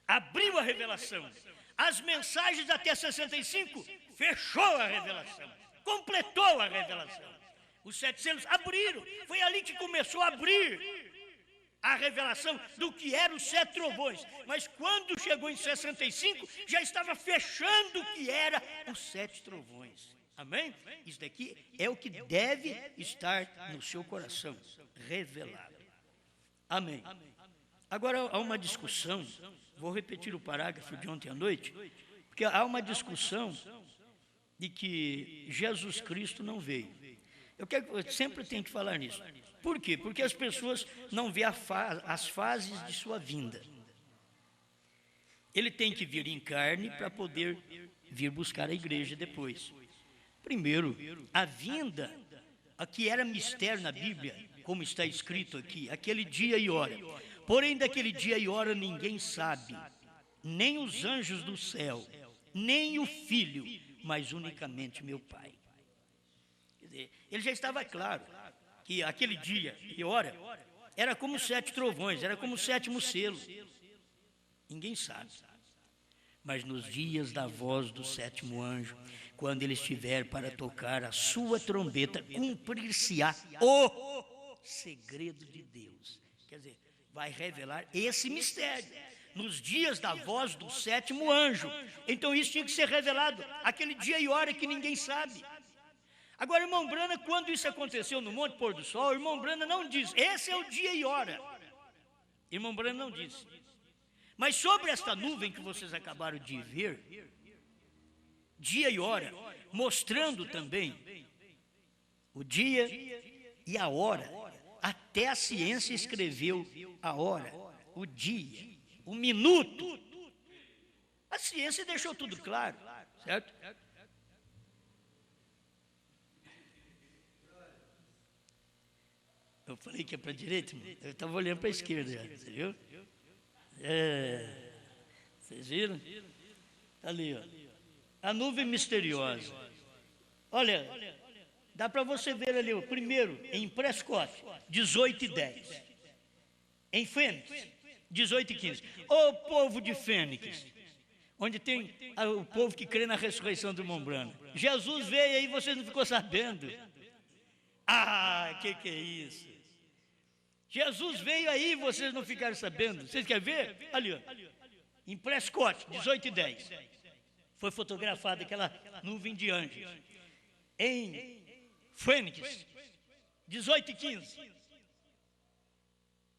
Abriu a revelação. As mensagens até 65, fechou a revelação, completou a revelação. Os 7 selos abriram, foi ali que começou a abrir a revelação do que eram os 7 trovões. Mas quando chegou em 65, já estava fechando o que era os 7 trovões. Amém? Isso daqui é o que deve estar no seu coração, revelado. Amém. Agora há uma discussão, vou repetir o parágrafo de ontem à noite, porque há uma discussão de que Jesus Cristo não veio. Eu sempre tenho que falar nisso. Por quê? Porque as pessoas não veem as fases de sua vinda. Ele tem que vir em carne para poder vir buscar a igreja depois. Primeiro, a vinda, aqui era mistério na Bíblia, como está escrito aqui, aquele dia e hora. Porém, daquele dia e hora ninguém sabe, nem os anjos do céu, nem o Filho, mas unicamente meu Pai. Quer dizer, ele já estava claro que aquele dia e hora era como 7 trovões, era como o 7º selo. Ninguém sabe. Mas nos dias da voz do 7º anjo, quando ele estiver para tocar a sua trombeta, cumprir-se-á o segredo de Deus. Quer dizer, vai revelar esse mistério nos dias da voz do 7º anjo. Então isso tinha que ser revelado aquele dia e hora que ninguém sabe. Agora, irmão Brana, quando isso aconteceu no Monte Pôr do Sol, irmão Brana não diz, esse é o dia e hora. Irmão Brana não disse. Mas sobre esta nuvem que vocês acabaram de ver, dia e hora, mostrando também o dia e a hora, até a ciência escreveu a hora, o dia, o minuto. A ciência deixou tudo claro, certo? Eu falei que é para a direita, eu estava olhando para a esquerda já, você viu? Vocês viram? Ali, ó. A nuvem misteriosa. Olha, dá para você ver ali, ó, primeiro, em Prescott, 18:10. Em Fênix, 18:15. Ô povo de Fênix, onde tem o povo que crê na ressurreição do irmão Brana. Jesus veio aí, vocês não ficou sabendo. Ah, que é isso? Jesus veio aí e vocês não ficaram sabendo. Vocês querem ver? Ali, ó. Em Prescott, 18:10. Foi fotografada aquela nuvem de anjos. Em Fênix, 18:15.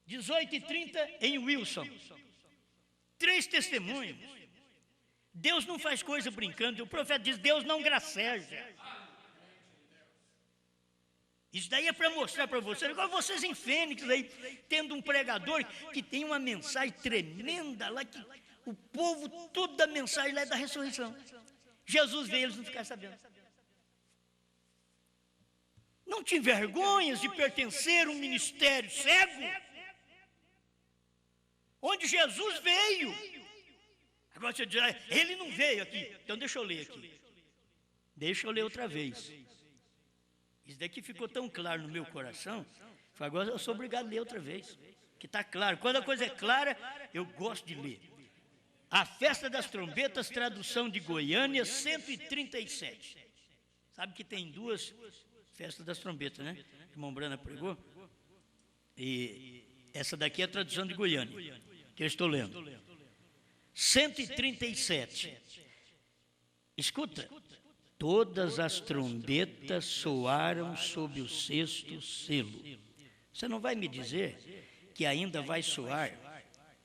18:30 em Wilson. 3 testemunhos. Deus não faz coisa brincando. O profeta diz, Deus não graceja. Isso daí é para mostrar para vocês. Agora vocês em Fênix, aí, tendo um pregador que tem uma mensagem tremenda lá, que o povo, toda a mensagem lá é da ressurreição. Jesus veio, eles não ficaram sabendo. Não te envergonhas de pertencer a um ministério cego? Onde Jesus veio. Agora você diz, ele não veio aqui. Então deixa eu ler aqui. Deixa eu ler outra vez. Isso daqui ficou tão claro no meu coração, agora eu sou obrigado a ler outra vez, que está claro. Quando a coisa é clara, eu gosto de ler. A Festa das Trombetas, tradução de Goiânia, 137. Sabe que tem 2 festas das trombetas, né? Que o irmão Brana pregou. E essa daqui é a tradução de Goiânia, que eu estou lendo. 137. Escuta. Todas as trombetas soaram sob o 6º selo. Você não vai me dizer que ainda vai soar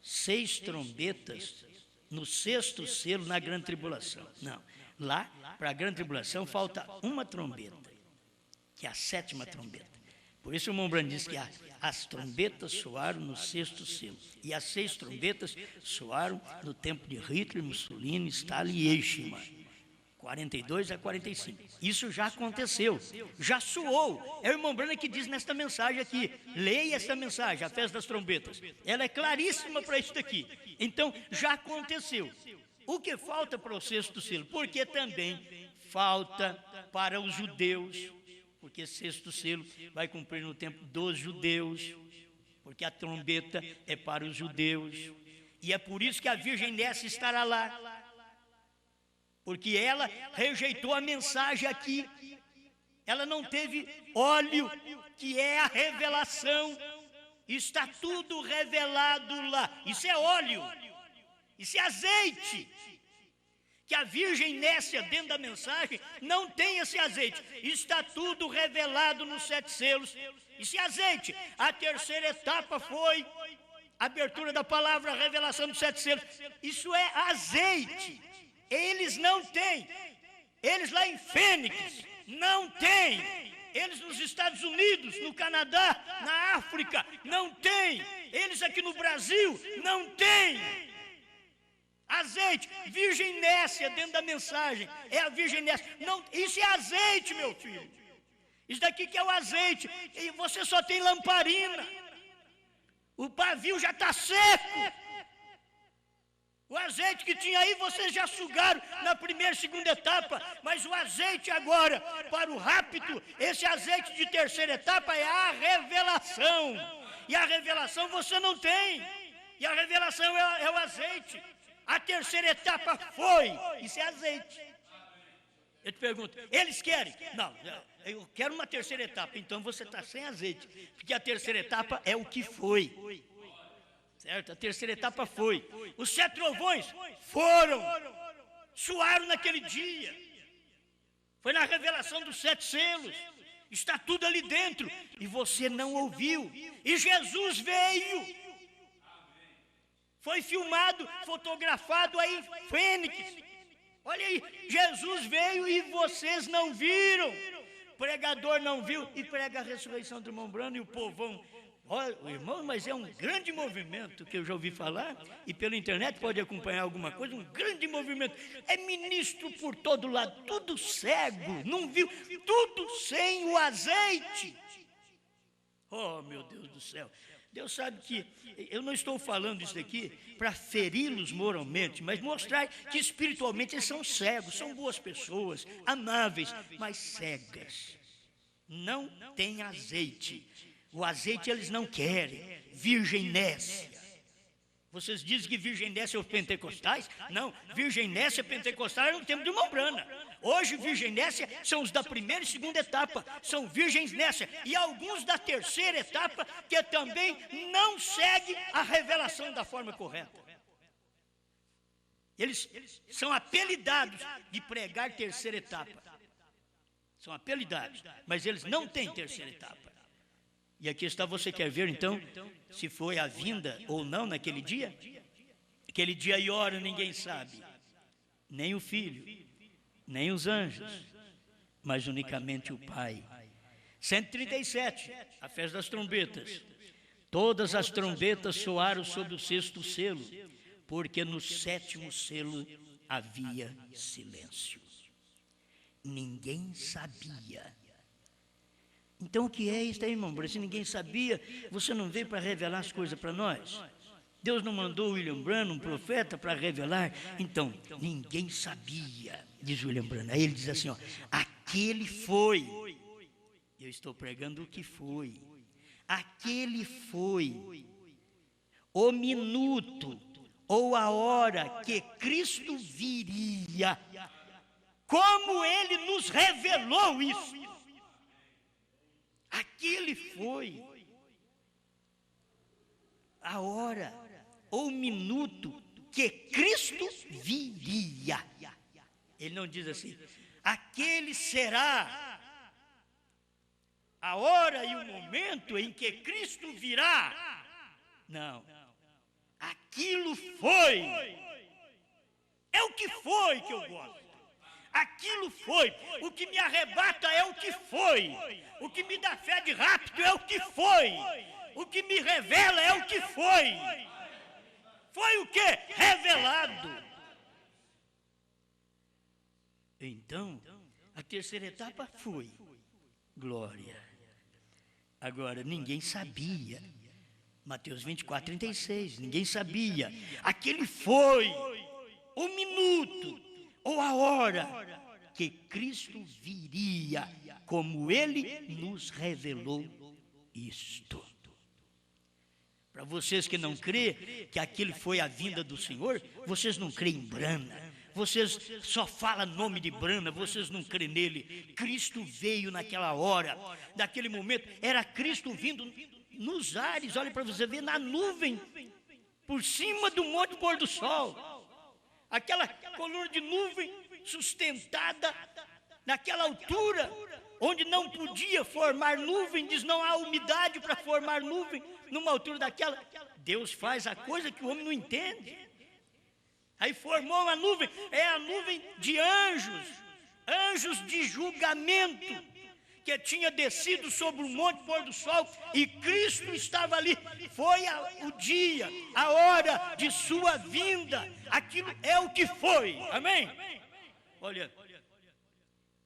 6 trombetas no 6º selo na grande tribulação. Não. Lá, para a grande tribulação, falta uma trombeta, que é a 7ª trombeta. Por isso o irmão Brando diz que as trombetas soaram no 6º selo. E as 6 trombetas soaram no tempo de Hitler, Mussolini, Stalin e Eichmann. 42 a 45. Isso já aconteceu, já soou. É o irmão Brana que diz nesta mensagem aqui. Leia esta mensagem, a Festa das Trombetas. Ela é claríssima para isso daqui. Então, já aconteceu. O que falta para o 6º selo? Porque também falta para os judeus. Porque 6º selo vai cumprir no tempo dos judeus. Porque a trombeta é para os judeus. E é por isso que a Virgem Nessa estará lá. Porque ela rejeitou a mensagem aqui. Ela não teve óleo, que é a revelação. Está tudo revelado lá. Isso é óleo. Isso é azeite. Que a Virgem Nécia, dentro da mensagem, não tem esse azeite. Está tudo revelado nos 7 selos. Isso é azeite. A terceira etapa foi a abertura da palavra, a revelação dos 7 selos. Isso é azeite. Eles não têm. Eles lá em Fênix não têm. Eles nos Estados Unidos, no Canadá, na África, não tem. Eles aqui no Brasil, não tem. Azeite, virgem nécia dentro da mensagem. É a virgem nécia. Não, isso é azeite, meu filho. Isso daqui que é o azeite. E você só tem lamparina. O pavio já está seco. O azeite que tinha aí, vocês já sugaram na primeira e segunda etapa. Mas o azeite agora, para o rapto, esse azeite de terceira etapa é a revelação. E a revelação você não tem. E a revelação é o azeite. A terceira etapa foi. Isso é azeite. Eu te pergunto, eles querem? Não, eu quero uma terceira etapa. Então você está sem azeite. Porque a terceira etapa é o que foi. Certo? A terceira etapa foi. Os 7 trovões foram. Soaram naquele dia. Foi na revelação dos 7 selos. Está tudo ali dentro. E você não ouviu. E Jesus veio. Foi filmado, fotografado aí em Fênix. Olha aí, Jesus veio e vocês não viram. O pregador não viu e prega a ressurreição do irmão Brano e o povão. Olha, irmão, mas é um grande movimento que eu já ouvi falar e pela internet pode acompanhar alguma coisa, um grande movimento. É ministro por todo lado, tudo cego, não viu, tudo sem o azeite. Oh, meu Deus do céu. Deus sabe que eu não estou falando isso aqui para feri-los moralmente, mas mostrar que espiritualmente eles são cegos, são boas pessoas, amáveis, mas cegas. Não tem azeite. O azeite eles não querem. Virgem nécia. Vocês dizem que virgem nécia é os pentecostais? Não, virgem nécia pentecostal era no tempo de irmão Brana. Hoje, virgem nécia são os da primeira e segunda etapa, são virgens nécia. E alguns da terceira etapa que também não seguem a revelação da forma correta. Eles são apelidados de pregar terceira etapa. São apelidados, mas eles não têm terceira etapa. E aqui está, você quer ver então, se foi a vinda ou não naquele dia? Aquele dia e hora ninguém sabe, nem o Filho, nem os anjos, mas unicamente o Pai. 137, a festa das trombetas. Todas as trombetas soaram sobre o 6º selo, porque no 7º selo havia silêncio. Ninguém sabia. Então o que é isso aí, irmão? Se ninguém sabia, você não veio para revelar as coisas para nós? Deus não mandou William Branham, um profeta, para revelar? Então, ninguém sabia, diz William Branham. Aí ele diz assim, ó, aquele foi. Eu estou pregando o que foi. Aquele foi o minuto ou a hora que Cristo viria. Como Ele nos revelou isso. Aquele foi a hora ou minuto que Cristo viria. Ele não diz assim, aquele será a hora e o momento em que Cristo virá. Não, aquilo foi. É o que foi que eu gosto. Aquilo foi. O que me arrebata é o que foi. O que me dá fé de rápido é o que foi. O que me revela é o que foi. Foi o que? Revelado. Então, a terceira etapa foi. Glória. Agora, ninguém sabia. Mateus 24, 36. Ninguém sabia. Aquele foi o minuto ou a hora que Cristo viria, como Ele nos revelou isto. Para vocês que não crêem que aquilo foi a vinda do Senhor, vocês não creem em Brana, vocês só falam nome de Brana, vocês não creem nele. Cristo veio naquela hora, naquele momento, era Cristo vindo nos ares, olha para você ver, na nuvem, por cima do monte do pôr do sol. Aquela coluna de nuvem sustentada naquela altura, onde não podia formar nuvem, diz não há umidade para formar nuvem, numa altura daquela. Deus faz a coisa que o homem não entende. Aí formou uma nuvem, é a nuvem de anjos, anjos de julgamento, que tinha descido sobre o monte pôr do sol e Cristo estava ali. Foi o dia, a hora de sua vinda. Aquilo é o que foi. Amém? Olha,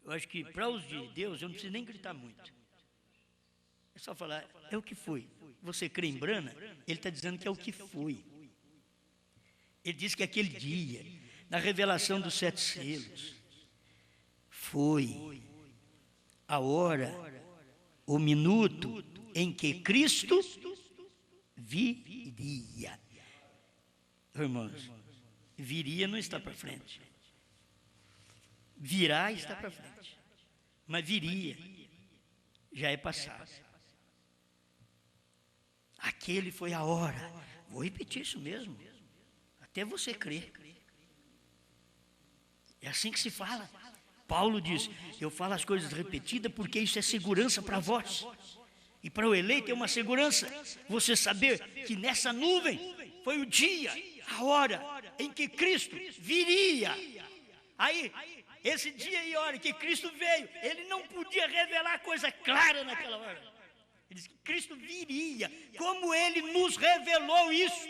eu acho que para os de Deus eu não preciso nem gritar muito. É só falar, é o que foi. Você crê em Brana? Ele está dizendo que é o que foi. Ele diz que aquele dia, na revelação dos 7 selos, foi a hora, o minuto em que Cristo viria. Irmãos, viria não está para frente. Virá está para frente. Mas viria já é passado. Aquele foi a hora. Vou repetir isso mesmo. Até você crer. É assim que se fala. Paulo diz, eu falo as coisas repetidas porque isso é segurança para vós. E para o eleito é uma segurança. Você saber que nessa nuvem foi o dia, a hora em que Cristo viria. Aí, esse dia e hora que Cristo veio, ele não podia revelar coisa clara naquela hora. Ele disse que Cristo viria, como ele nos revelou isso.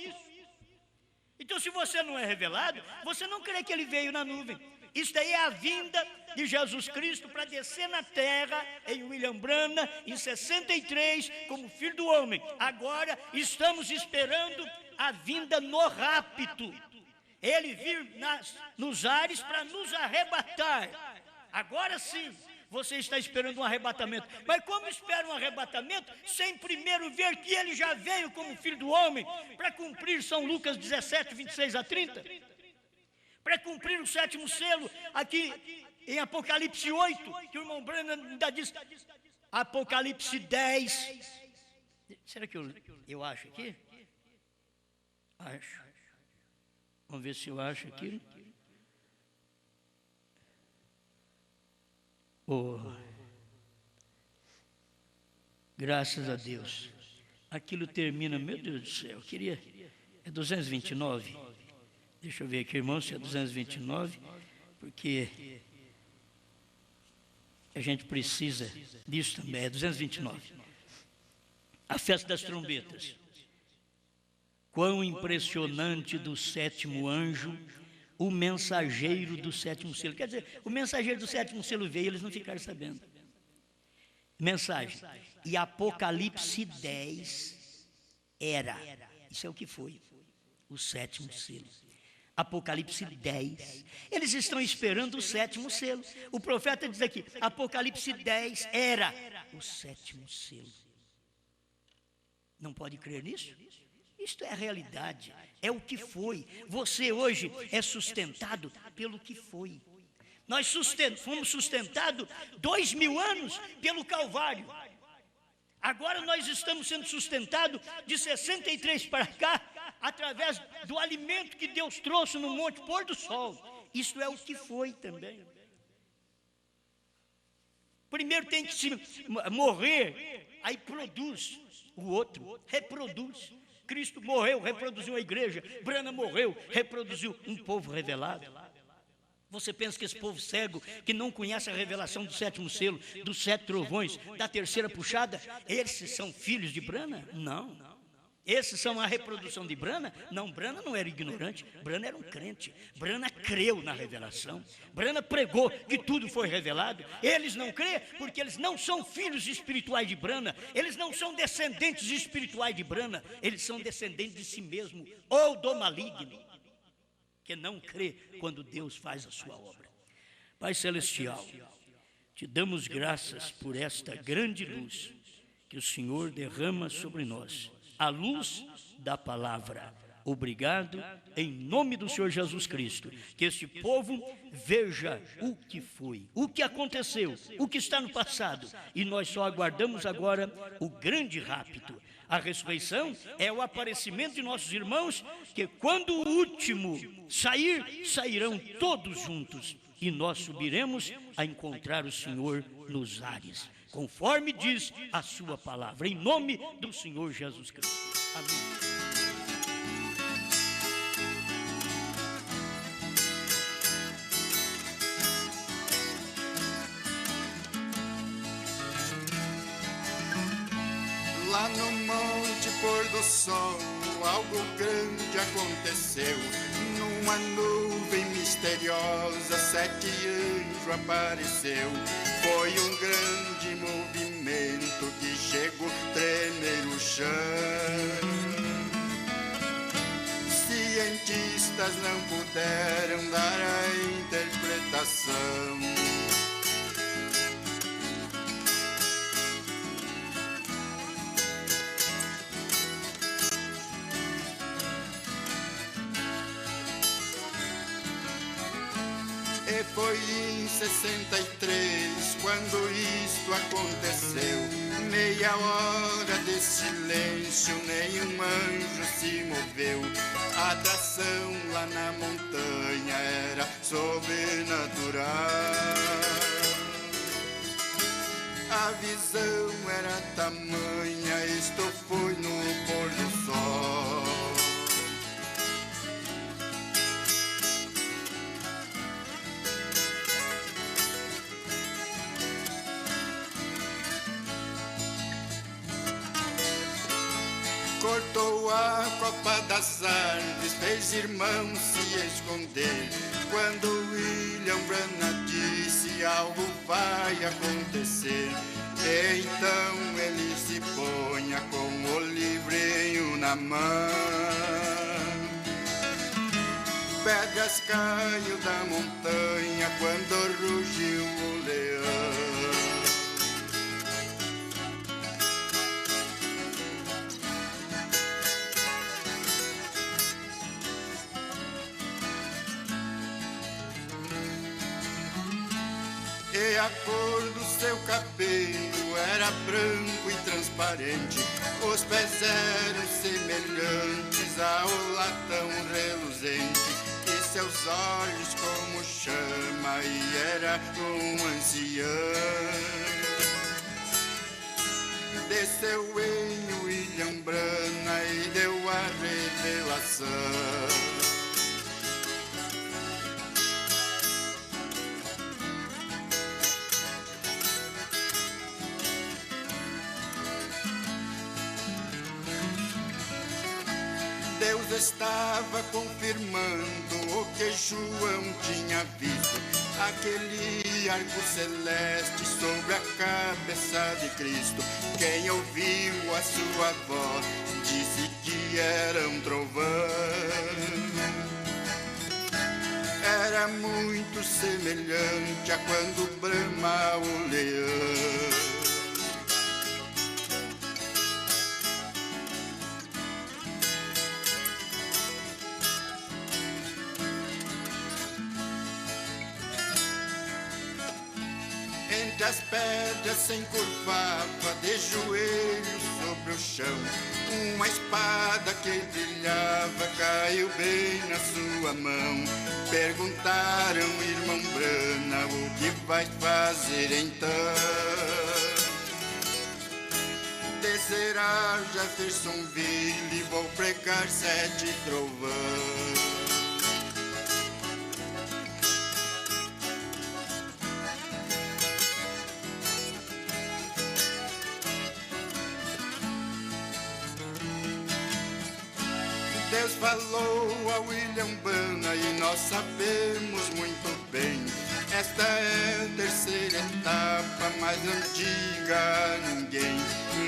Então, se você não é revelado, você não crê que ele veio na nuvem. Isso daí é a vinda de Jesus Cristo para descer na terra, em William Branham, em 63, como Filho do Homem. Agora estamos esperando a vinda no rapto. Ele vir nos ares para nos arrebatar. Agora sim, você está esperando um arrebatamento. Mas como espera um arrebatamento, sem primeiro ver que ele já veio como Filho do Homem, para cumprir São Lucas 17, 26 a 30? Para cumprir o 7º selo, aqui em Apocalipse 8, que o irmão Branham ainda diz, Apocalipse 10. Será que eu acho aqui? Acho. Vamos ver se eu acho aqui. Oh, graças a Deus. Aquilo termina, meu Deus do céu, é 229. Deixa eu ver aqui, irmão, se é 229, porque a gente precisa disso também, é 229. A festa das trombetas. Quão impressionante do 7º anjo, o mensageiro do 7º selo. Quer dizer, o mensageiro do 7º selo veio, eles não ficaram sabendo. Mensagem. E Apocalipse 10 era. Isso é o que foi. O 7º selo. Apocalipse 10. Eles estão esperando o 7º selo. O profeta diz aqui, Apocalipse 10 era o 7º selo. Não pode crer nisso? Isto é a realidade, é o que foi. Você hoje é sustentado pelo que foi. Nós fomos sustentados 2000 anos pelo Calvário. Agora nós estamos sendo sustentados de 63 para cá, através do alimento que Deus trouxe no monte pôr do sol. Isso é o que foi também. Primeiro tem que se morrer, aí produz o outro, reproduz. Cristo morreu, reproduziu a igreja. Branham morreu, reproduziu um povo revelado. Você pensa que esse povo cego, que não conhece a revelação do 7º selo, dos 7 trovões, da 3ª puxada, esses são filhos de Branham? Não. Esses são a reprodução de Branham? Não, Branham não era ignorante, Branham era um crente. Branham creu na revelação. Branham pregou que tudo foi revelado. Eles não crêem porque eles não são filhos espirituais de Branham. Eles não são descendentes espirituais de Branham. Eles são descendentes de si mesmo ou do maligno, que não crê quando Deus faz a sua obra. Pai Celestial, te damos graças por esta grande luz que o Senhor derrama sobre nós. A luz da palavra. Obrigado, em nome do Senhor Jesus Cristo, que este povo veja o que foi, o que aconteceu, o que está no passado, e nós só aguardamos agora o grande rapto. A ressurreição é o aparecimento de nossos irmãos, que quando o último sair, sairão todos juntos, e nós subiremos a encontrar o Senhor nos ares, conforme diz a sua palavra, em nome do Senhor Jesus Cristo. Amém. Lá no monte pôr do sol, algo grande aconteceu. Numa nuvem misteriosa, 7 anjos apareceu. Foi um grande movimento que chegou a tremer o chão. Cientistas não puderam dar a interpretação. E foi em 63 quando isto aconteceu. Meia hora de silêncio, nenhum anjo se moveu. A atração lá na montanha era sobrenatural. A visão era tamanha, isto foi no pôr do sol. Cortou a copa das árvores, fez irmãos se esconder. Quando William Branagh disse algo vai acontecer, então ele se ponha com o livrinho na mão. Pedras caiu da montanha quando rugiu o leão. E a cor do seu cabelo era branco e transparente. Os pés eram semelhantes ao latão reluzente. E seus olhos como chama, e era um ancião. Desceu em William Branagh e deu a revelação. Deus estava confirmando o que João tinha visto. Aquele arco celeste sobre a cabeça de Cristo. Quem ouviu a sua voz disse que era um trovão. Era muito semelhante a quando brama o leão. Entre as pedras se encurvava de joelhos sobre o chão. Uma espada que brilhava caiu bem na sua mão. Perguntaram, irmão Branagh, o que vai fazer então? Descer a Jeffersonville e vou pregar 7 trovões. Deus falou a William Branagh e nós sabemos muito bem. Esta é a terceira etapa, mais antiga a ninguém.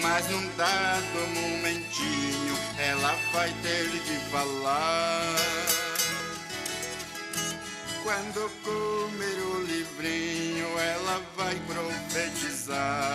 Mas num dado momentinho ela vai ter que falar. Quando comer o livrinho ela vai profetizar.